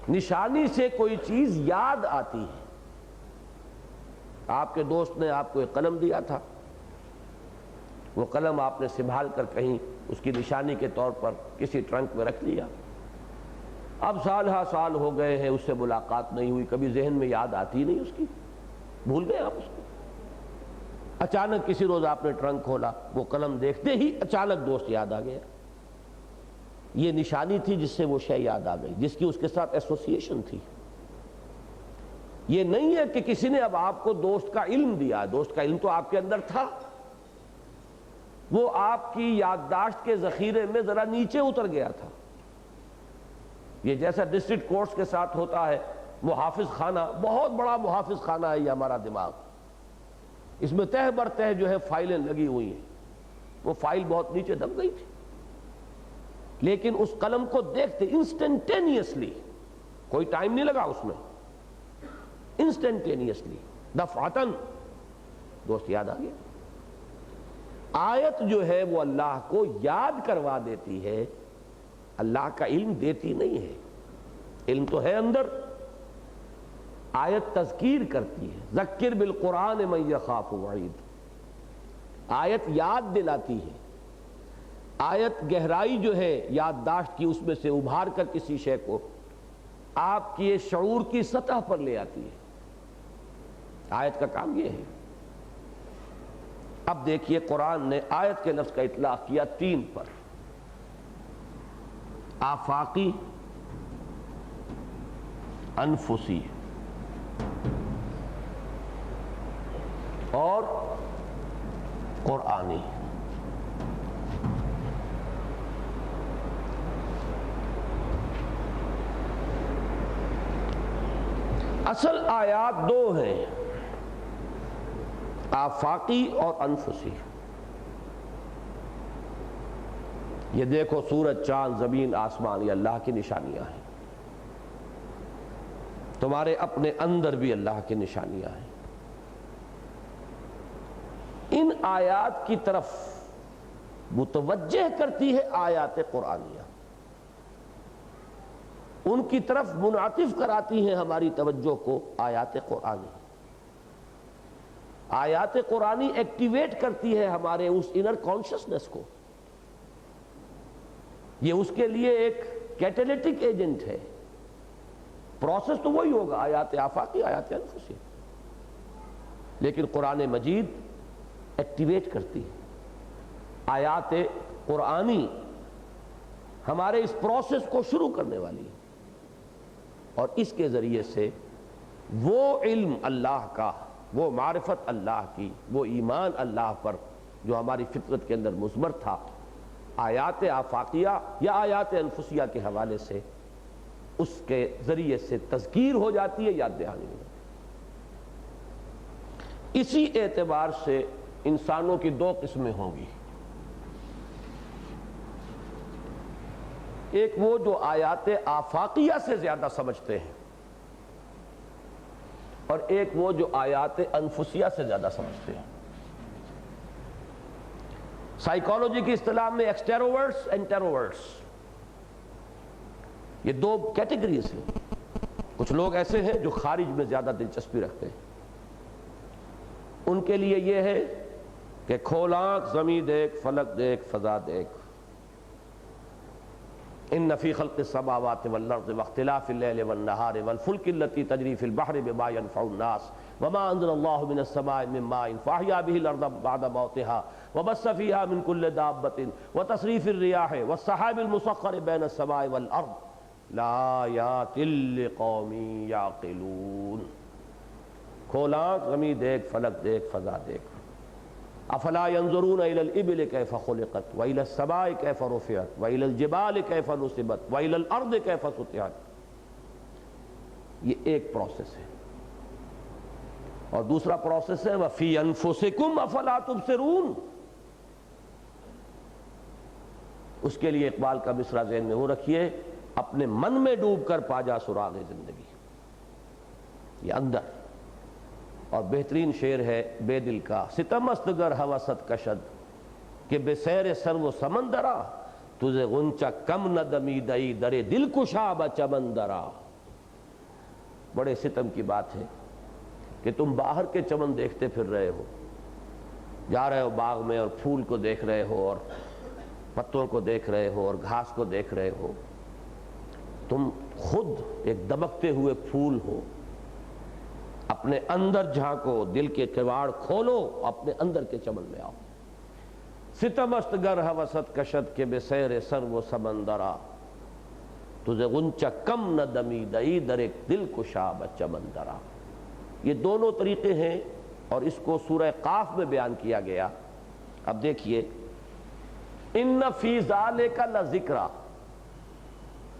نشانی سے کوئی چیز یاد آتی ہے۔ آپ کے دوست نے آپ کو ایک قلم دیا تھا، وہ قلم آپ نے سنبھال کر کہیں اس کی نشانی کے طور پر کسی ٹرنک میں رکھ لیا، اب سال ہا سال ہو گئے ہیں، اس سے ملاقات نہیں ہوئی، کبھی ذہن میں یاد آتی نہیں اس کی، بھول گئے آپ اس کو۔ اچانک کسی روز آپ نے ٹرنک کھولا، وہ قلم دیکھتے ہی اچانک دوست یاد آ گیا، یہ نشانی تھی جس سے وہ شے یاد آ گئی، جس کی اس کے ساتھ ایسوسیشن تھی۔ یہ نہیں ہے کہ کسی نے اب آپ کو دوست کا علم دیا، دوست کا علم تو آپ کے اندر تھا، وہ آپ کی یادداشت کے ذخیرے میں ذرا نیچے اتر گیا تھا۔ یہ جیسا ڈسٹرکٹ کورٹس کے ساتھ ہوتا ہے، محافظ خانہ، بہت بڑا محافظ خانہ ہے یہ ہمارا دماغ، اس میں تہ بر تہ جو ہے فائلیں لگی ہوئی ہیں، وہ فائل بہت نیچے دب گئی تھی، لیکن اس قلم کو دیکھتے انسٹنٹینیسلی، کوئی ٹائم نہیں لگا اس میں، انسٹنٹینیسلی، دفعتاً دوست یاد آ گیا۔ آیت جو ہے وہ اللہ کو یاد کروا دیتی ہے، اللہ کا علم دیتی نہیں ہے، علم تو ہے اندر، آیت تذکیر کرتی ہے، ذکر بالقرآن من یخاف وعید، آیت یاد دلاتی ہے، آیت گہرائی جو ہے یادداشت کی اس میں سے ابھار کر کسی شے کو آپ کی شعور کی سطح پر لے آتی ہے، آیت کا کام یہ ہے۔ اب دیکھیے قرآن نے آیت کے لفظ کا اطلاق کیا تین پر، آفاقی، انفسی اور قرآنی۔ اصل آیات دو ہیں، آفاقی اور انفسی۔ یہ دیکھو سورج، چاند، زمین، آسمان، یہ اللہ کی نشانیاں ہیں، تمہارے اپنے اندر بھی اللہ کی نشانیاں ہیں۔ ان آیات کی طرف متوجہ کرتی ہے آیات قرآنیہ، ان کی طرف منعطف کراتی ہیں ہماری توجہ کو آیات قرآنی۔ آیات قرآنی ایکٹیویٹ کرتی ہے ہمارے اس انر کانشسنس کو، یہ اس کے لیے ایک کیٹلیٹک ایجنٹ ہے۔ پروسیس تو وہی ہوگا، آیات آفاقی، آیات انفسی، لیکن قرآن مجید ایکٹیویٹ کرتی ہے۔ آیات قرآنی ہمارے اس پروسیس کو شروع کرنے والی ہے، اور اس کے ذریعے سے وہ علم اللہ کا، وہ معرفت اللہ کی، وہ ایمان اللہ پر جو ہماری فطرت کے اندر مضمر تھا، آیات آفاقیہ یا آیات انفسیہ کے حوالے سے اس کے ذریعے سے تذکیر ہو جاتی ہے، یاد دہانی ہو جاتی ہے۔ اسی اعتبار سے انسانوں کی دو قسمیں ہوں گی، ایک وہ جو آیات آفاقیہ سے زیادہ سمجھتے ہیں، اور ایک وہ جو آیات انفسیہ سے زیادہ سمجھتے ہیں۔ سائیکالوجی کی اصطلاح میں ایکسٹروورٹس انٹروورٹس، یہ دو کیٹیگریز ہیں۔ کچھ لوگ ایسے ہیں جو خارج میں زیادہ دلچسپی رکھتے ہیں، ان کے لیے یہ ہے کہ کھول آنکھ، زمین دیکھ، فلک دیکھ، فضا دیکھ۔ ان فی خلق السماوات والارض واختلاف اللیل والنہار والفلک التي تجری فی البحر بما ينفع الناس وما انزل اللہ من السماء من ماء فاحیا به الارض بعد موتها وبث فیہا من کل دابۃ وتصریف الریاح والسحاب المسخر بین السماء والارض لآیات لقوم یعقلون۔ کھول آنکھ، زمین دیکھ، فلک دیکھ، فضا دیکھ۔ افلا ينظرون الى الابل كيف خلقت والى السماء كيف رفعت والى الجبال كيف نصبت والى الارض كيف سطحت۔ یہ ایک پروسیس ہے، اور دوسرا پروسیس ہے وفي انفسكم افلا تبصرون۔ اس کے لیے اقبال کا مصرع ذہن میں وہ رکھیے، اپنے من میں ڈوب کر پا جا سراغ زندگی، یہ اندر۔ اور بہترین شعر ہے بے دل کا، ستم است گر ہوست کشد کہ بے سیر سر و سمندرا تجھے غنچہ کم نہ دمیدئی درے دل کشا بچمندرا۔ بڑے ستم کی بات ہے کہ تم باہر کے چمن دیکھتے پھر رہے ہو، جا رہے ہو باغ میں اور پھول کو دیکھ رہے ہو اور پتوں کو دیکھ رہے ہو اور گھاس کو دیکھ رہے ہو، تم خود ایک دمکتے ہوئے پھول ہو۔ اپنے اندر جھانکو، دل کے کواڑ کھولو، اپنے اندر کے چمن میں آؤ۔ ستم است گر ہوست کشد کے بے سیر سر و سمندرا تجھے غنچہ کم نہ دمیدئی در ایک دل کشا بچمندرا۔ یہ دونوں طریقے ہیں، اور اس کو سورہ قاف میں بیان کیا گیا۔ اب دیکھیے، ان فی ذالک لذکرا،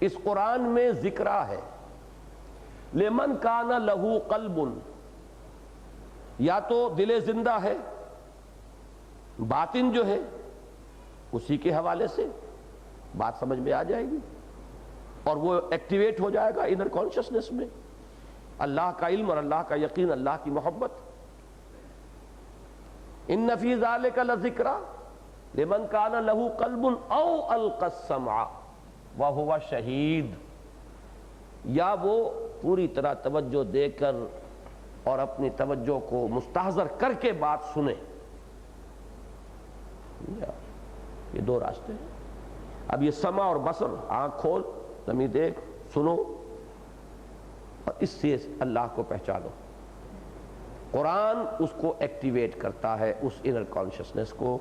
اس قرآن میں ذکرہ ہے، لمن کان لہو قلب، یا تو دل زندہ ہے، باطن جو ہے اسی کے حوالے سے بات سمجھ میں آ جائے گی، اور وہ ایکٹیویٹ ہو جائے گا انر کانشسنس میں، اللہ کا علم اور اللہ کا یقین، اللہ کی محبت۔ ان فی ذالک لذکرا لمن کان لہ قلب او القی السمع وہو شہید، یا وہ پوری طرح توجہ دے کر اور اپنی توجہ کو مستحضر کر کے بات سنے۔ یہ دو راستے ہیں۔ اب یہ سمع اور بصر، آنکھ کھول، زمین دیکھ، سنو، اور اس سے اللہ کو پہچانو۔ قرآن اس کو ایکٹیویٹ کرتا ہے، اس انر کانشسنس کو۔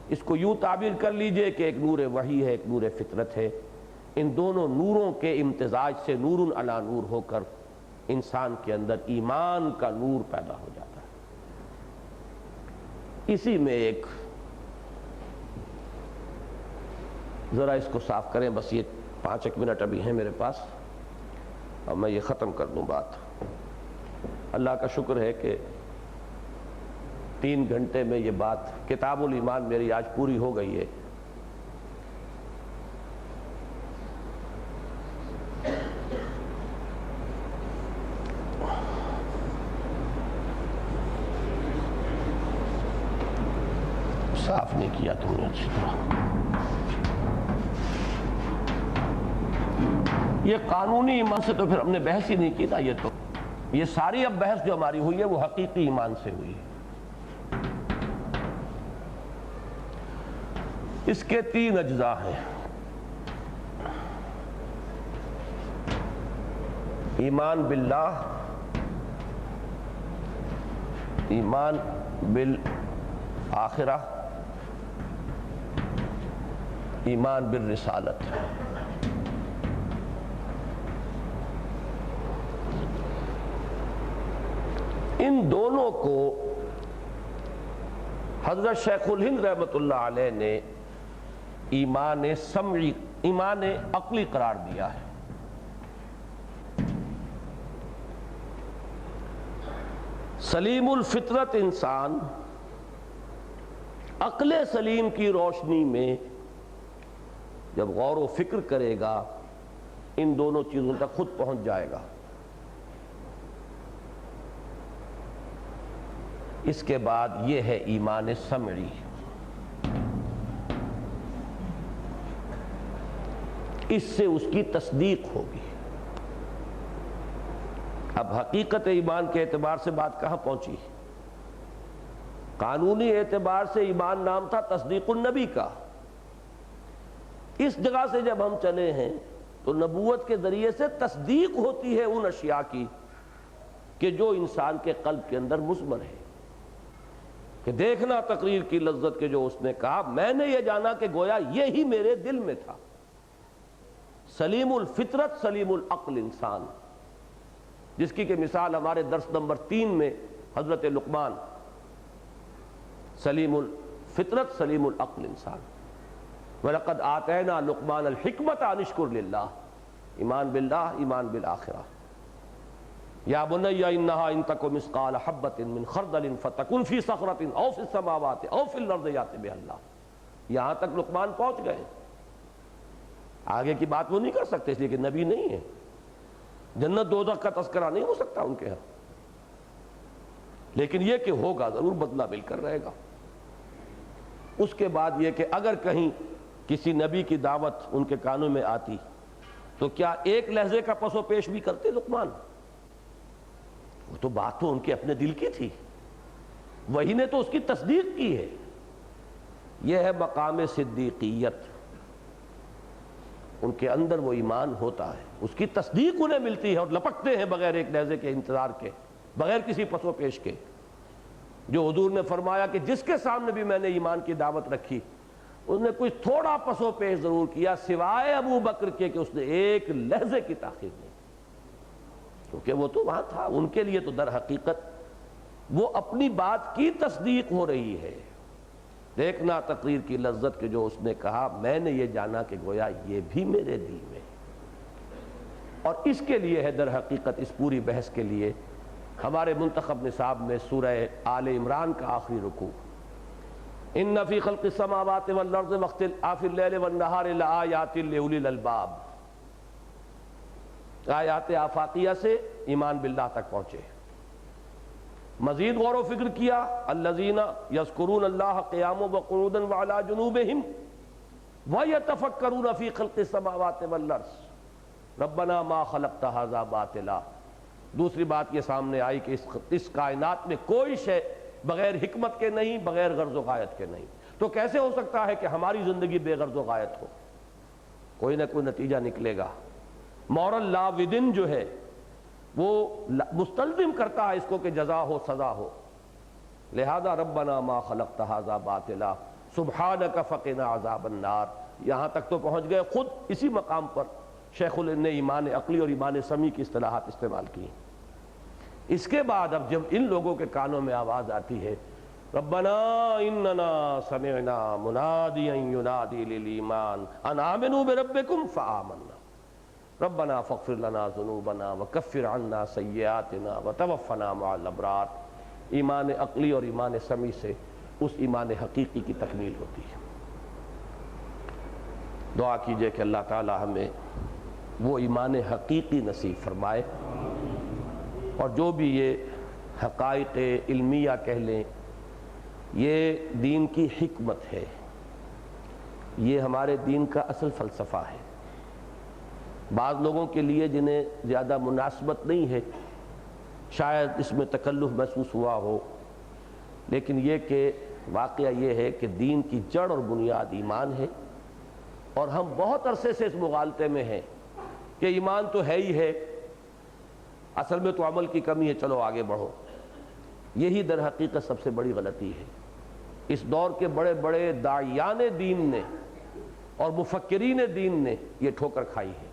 اس کو یوں تعبیر کر لیجئے کہ ایک نور وحی ہے، ایک نور فطرت ہے۔ ان دونوں نوروں کے امتزاج سے نور علی نور ہو کر انسان کے اندر ایمان کا نور پیدا ہو جاتا ہے۔ اسی میں ایک، ذرا اس کو صاف کریں، بس یہ 5 منٹ ابھی ہیں میرے پاس، اور میں یہ ختم کر دوں بات۔ اللہ کا شکر ہے کہ 3 گھنٹے میں یہ بات، کتاب الایمان میری آج پوری ہو گئی ہے۔ صاف نہیں کیا تم نے اچھی طرح. یہ قانونی ایمان سے تو پھر ہم نے بحث ہی نہیں کی نا. یہ ساری اب بحث جو ہماری ہوئی ہے وہ حقیقی ایمان سے ہوئی ہے. اس کے 3 اجزاء ہیں. ایمان باللہ، ایمان بالآخرہ، ایمان بالرسالت. ان دونوں کو حضرت شیخ الہند رحمۃ اللہ علیہ نے ایمان سمعی، ایمان عقلی قرار دیا ہے. سلیم الفطرت انسان عقل سلیم کی روشنی میں جب غور و فکر کرے گا ان دونوں چیزوں تک خود پہنچ جائے گا. اس کے بعد یہ ہے ایمان سمعی. اس سے اس کی تصدیق ہوگی. اب حقیقت ایمان کے اعتبار سے بات کہاں پہنچی؟ قانونی اعتبار سے ایمان نام تھا تصدیق النبی کا. اس جگہ سے جب ہم چلے ہیں تو نبوت کے ذریعے سے تصدیق ہوتی ہے ان اشیاء کی کہ جو انسان کے قلب کے اندر مضمر ہے. کہ دیکھنا تقریر کی لذت کے جو اس نے کہا، میں نے یہ جانا کہ گویا یہی میرے دل میں تھا. سلیم الفطرت سلیم العقل انسان، جس کی کہ مثال ہمارے درس نمبر 3 میں حضرت لقمان، سلیم الفطرت سلیم العقل انسان. وَلَقَدْ آتَيْنَا لُقْمَانَ الْحِكْمَةَ أَنِ اشْكُرْ لِلَّهِ. ایمان باللہ، ایمان بالآخرہ. یا بنی انہا ان تک مثقال حبۃ من خردل فتکن فی صخرۃ او فی السماوات او فی الارض یأت بها اللہ. یہاں تک لقمان پہنچ گئے. آگے کی بات وہ نہیں کر سکتے اس لیے کہ نبی نہیں ہے. جنت دوزخ کا تذکرہ نہیں ہو سکتا ان کے ہاں، لیکن یہ کہ ہوگا ضرور، بدلہ مل کر رہے گا. اس کے بعد یہ کہ اگر کہیں کسی نبی کی دعوت ان کے کانوں میں آتی تو کیا ایک لہجے کا پس و پیش بھی کرتے لقمان؟ وہ تو بات تو ان کے اپنے دل کی تھی، وہی نے تو اس کی تصدیق کی ہے. یہ ہے مقام صدیقیت. ان کے اندر وہ ایمان ہوتا ہے، اس کی تصدیق انہیں ملتی ہے اور لپکتے ہیں بغیر ایک لہجے کے انتظار کے، بغیر کسی پس و پیش کے. جو حضور نے فرمایا کہ جس کے سامنے بھی میں نے ایمان کی دعوت رکھی اس نے کچھ تھوڑا پس و پیش ضرور کیا، سوائے ابو بکر کے کہ اس نے ایک لہجے کی تاخیر نہیں، کیونکہ وہ تو وہاں تھا. ان کے لیے تو در حقیقت وہ اپنی بات کی تصدیق ہو رہی ہے. دیکھنا تقریر کی لذت کہ جو اس نے کہا، میں نے یہ جانا کہ گویا یہ بھی میرے دل میں. اور اس کے لیے ہے در حقیقت اس پوری بحث کے لیے ہمارے منتخب نصاب میں سورہ آل عمران کا آخری رکوع، ان فی خلق السماوات والارض واختلاف اللیل والنہار لآیات لأولی الالباب. آیات آفاقیہ سے ایمان باللہ تک پہنچے. مزید غور و فکر کیا، الذین یذکرون اللہ قیاما وقعودا وعلی جنوبہم ویتفکرون فی خلق السماوات والارض ربنا ما خلقت ھذا باطلا. دوسری بات یہ سامنے آئی کہ اس کائنات میں کوئی شے بغیر حکمت کے نہیں، بغیر غرض و غایت کے نہیں. تو کیسے ہو سکتا ہے کہ ہماری زندگی بے غرض و غایت ہو؟ کوئی نہ کوئی نتیجہ نکلے گا. مورل لا ودن جو ہے وہ مستلزم کرتا ہے اس کو کہ جزا ہو، سزا ہو. لہذا ربنا ما خلقت ھذا باطلا سبحانک فقنا عذاب النار. یہاں تک تو پہنچ گئے. خود اسی مقام پر شیخ الہند نے ایمان عقلی اور ایمان سمعی کی اصطلاحات استعمال کی. اس کے بعد اب جب ان لوگوں کے کانوں میں آواز آتی ہے ربنا اننا سمعنا منادیا ینادی للایمان ان آمنوا بربکم فآمنا ربنا فاغفر لنا ذنوبنا وکفر عنا سیئاتنا وتوفنا مع الابرار. ایمان عقلی اور ایمان سمعی سے اس ایمان حقیقی کی تکمیل ہوتی ہے. دعا کیجئے کہ اللہ تعالی ہمیں وہ ایمان حقیقی نصیب فرمائے، اور جو بھی یہ حقائق علمیہ کہہ لیں یہ دین کی حکمت ہے، یہ ہمارے دین کا اصل فلسفہ ہے۔ بعض لوگوں کے لیے جنہیں زیادہ مناسبت نہیں ہے، شاید اس میں تکلف محسوس ہوا ہو، لیکن یہ کہ واقعہ یہ ہے کہ دین کی جڑ اور بنیاد ایمان ہے، اور ہم بہت عرصے سے اس مغالطے میں ہیں کہ ایمان تو ہے ہی ہے، اصل میں تو عمل کی کمی ہے، چلو آگے بڑھو۔ یہی در حقیقت سب سے بڑی غلطی ہے۔ اس دور کے بڑے بڑے داعیان دین نے اور مفکرین دین نے یہ ٹھوکر کھائی ہے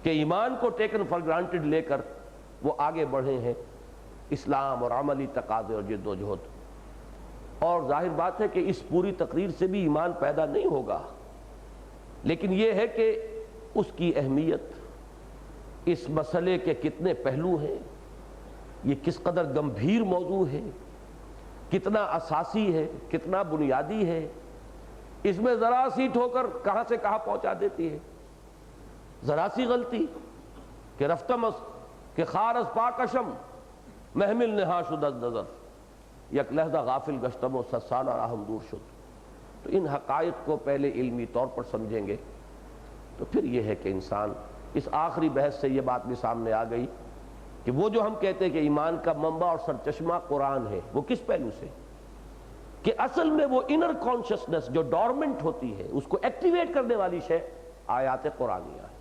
کہ ایمان کو ٹیکن فار گرانٹڈ لے کر وہ آگے بڑھے ہیں اسلام اور عملی تقاضے اور جد و جہد۔ اور ظاہر بات ہے کہ اس پوری تقریر سے بھی ایمان پیدا نہیں ہوگا، لیکن یہ ہے کہ اس کی اہمیت، اس مسئلے کے کتنے پہلو ہیں، یہ کس قدر گمبھیر موضوع ہے، کتنا اساسی ہے، کتنا بنیادی ہے، اس میں ذرا سی ٹھوکر کہاں سے کہاں پہنچا دیتی ہے، ذرا سی غلطی کہ رفتمس کہ خارز پاکشم محمل نہا شد از نظر یک لحظہ غافل گشتم و ست سالہ راہم دور شد۔ تو ان حقائق کو پہلے علمی طور پر سمجھیں گے تو پھر یہ ہے کہ انسان، اس آخری بحث سے یہ بات بھی سامنے آ گئی کہ وہ جو ہم کہتے ہیں کہ ایمان کا منبع اور سرچشمہ قرآن ہے، وہ کس پہلو سے؟ کہ اصل میں وہ انر کانشسنس جو ڈورمنٹ ہوتی ہے، اس کو ایکٹیویٹ کرنے والی شے آیات قرآنیہ ہے،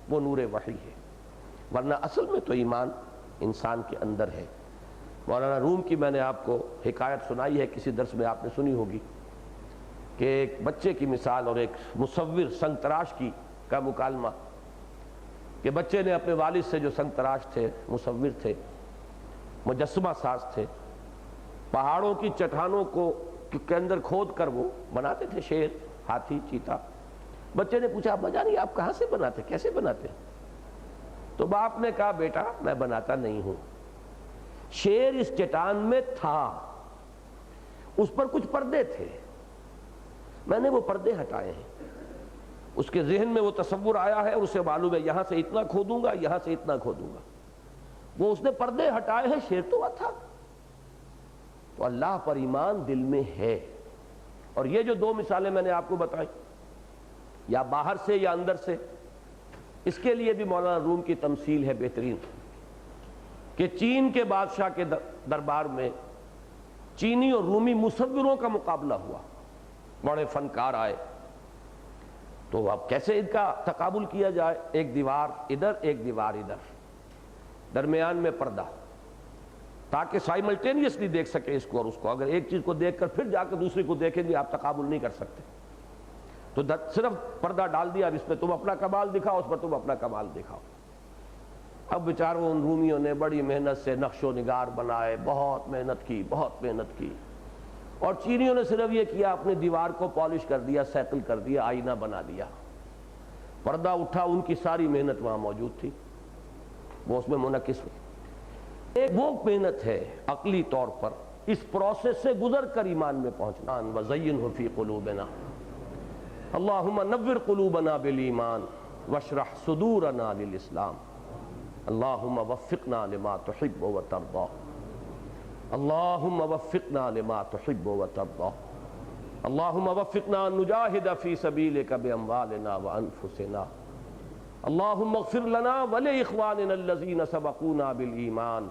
وہ نور وحی ہے، ورنہ اصل میں تو ایمان انسان کے اندر ہے۔ مولانا روم کی میں نے آپ کو حکایت سنائی ہے، کسی درس میں آپ نے سنی ہوگی، کہ ایک بچے کی مثال اور ایک مصور سنگ تراش کی کا مکالمہ، کہ بچے نے اپنے والد سے، جو سنگ تراش تھے، مصور تھے، مجسمہ ساز تھے، پہاڑوں کی چٹانوں کو کے اندر کھود کر وہ بناتے تھے شیر، ہاتھی، چیتا۔ بچے نے پوچھا، ابا جان یہ آپ کہاں سے بناتے، کیسے بناتے؟ تو باپ نے کہا، بیٹا میں بناتا نہیں ہوں، شیر اس چٹان میں تھا، اس پر کچھ پردے تھے، میں نے وہ پردے ہٹائے ہیں، اس کے ذہن میں وہ تصور آیا ہے اور اسے معلوم ہے یہاں سے اتنا کھودوں گا، یہاں سے اتنا کھودوں گا، وہ اس نے پردے ہٹائے ہیں، شیر تو تھا۔ تو اللہ پر ایمان دل میں ہے۔ اور یہ جو دو مثالیں میں نے آپ کو بتائی، یا باہر سے یا اندر سے، اس کے لیے بھی مولانا روم کی تمثیل ہے بہترین، کہ چین کے بادشاہ کے دربار میں چینی اور رومی مصوروں کا مقابلہ ہوا، بڑے فنکار آئے، تو اب کیسے ان کا تقابل کیا جائے؟ ایک دیوار ادھر، ایک دیوار ادھر، درمیان میں پردہ، تاکہ سائملٹینیسلی دیکھ سکے اس کو اور اس کو۔ اگر ایک چیز کو دیکھ کر پھر جا کے دوسری کو دیکھیں گے، آپ تقابل نہیں کر سکتے۔ تو صرف پردہ ڈال دیا، اس پہ تم اپنا کمال دکھاؤ، اس پر تم اپنا کمال دکھاؤ۔ اب بیچاروں ان رومیوں نے بڑی محنت سے نقش و نگار بنائے، بہت محنت کی، بہت محنت کی، اور چینیوں نے صرف یہ کیا، اپنے دیوار کو پالش کر دیا، سیکل کر دیا، آئینہ بنا دیا۔ پردہ اٹھا، ان کی ساری محنت وہاں موجود تھی، وہ اس میں منعکس ہوئی۔ ایک وہ محنت ہے عقلی طور پر اس پروسیس سے گزر کر ایمان میں پہنچنا۔ وَزَيِّنْهُ فِي قُلُوبِنَا اللہم نور قلوبنا بالایمان واشرح صدورنا للاسلام اللہم وفقنا لما تحب وترضى اللہم وفقنا لما تحب وترضى اللہم وفقنا ان نجاہد فی سبیلک باموالنا وانفسنا اللہم اغفر لنا ولاخواننا الذین سبقونا بالایمان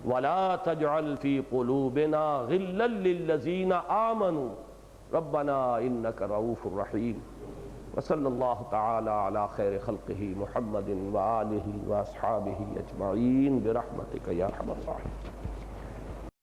ولا تجعل فی قلوبنا غلا للذین آمنوا ربنا انک رؤوف رحیم وصلی اللہ تعالی علی خیر خلقہ محمد وآلہ واصحابہ اجمعین برحمتک یا ارحم الراحمین۔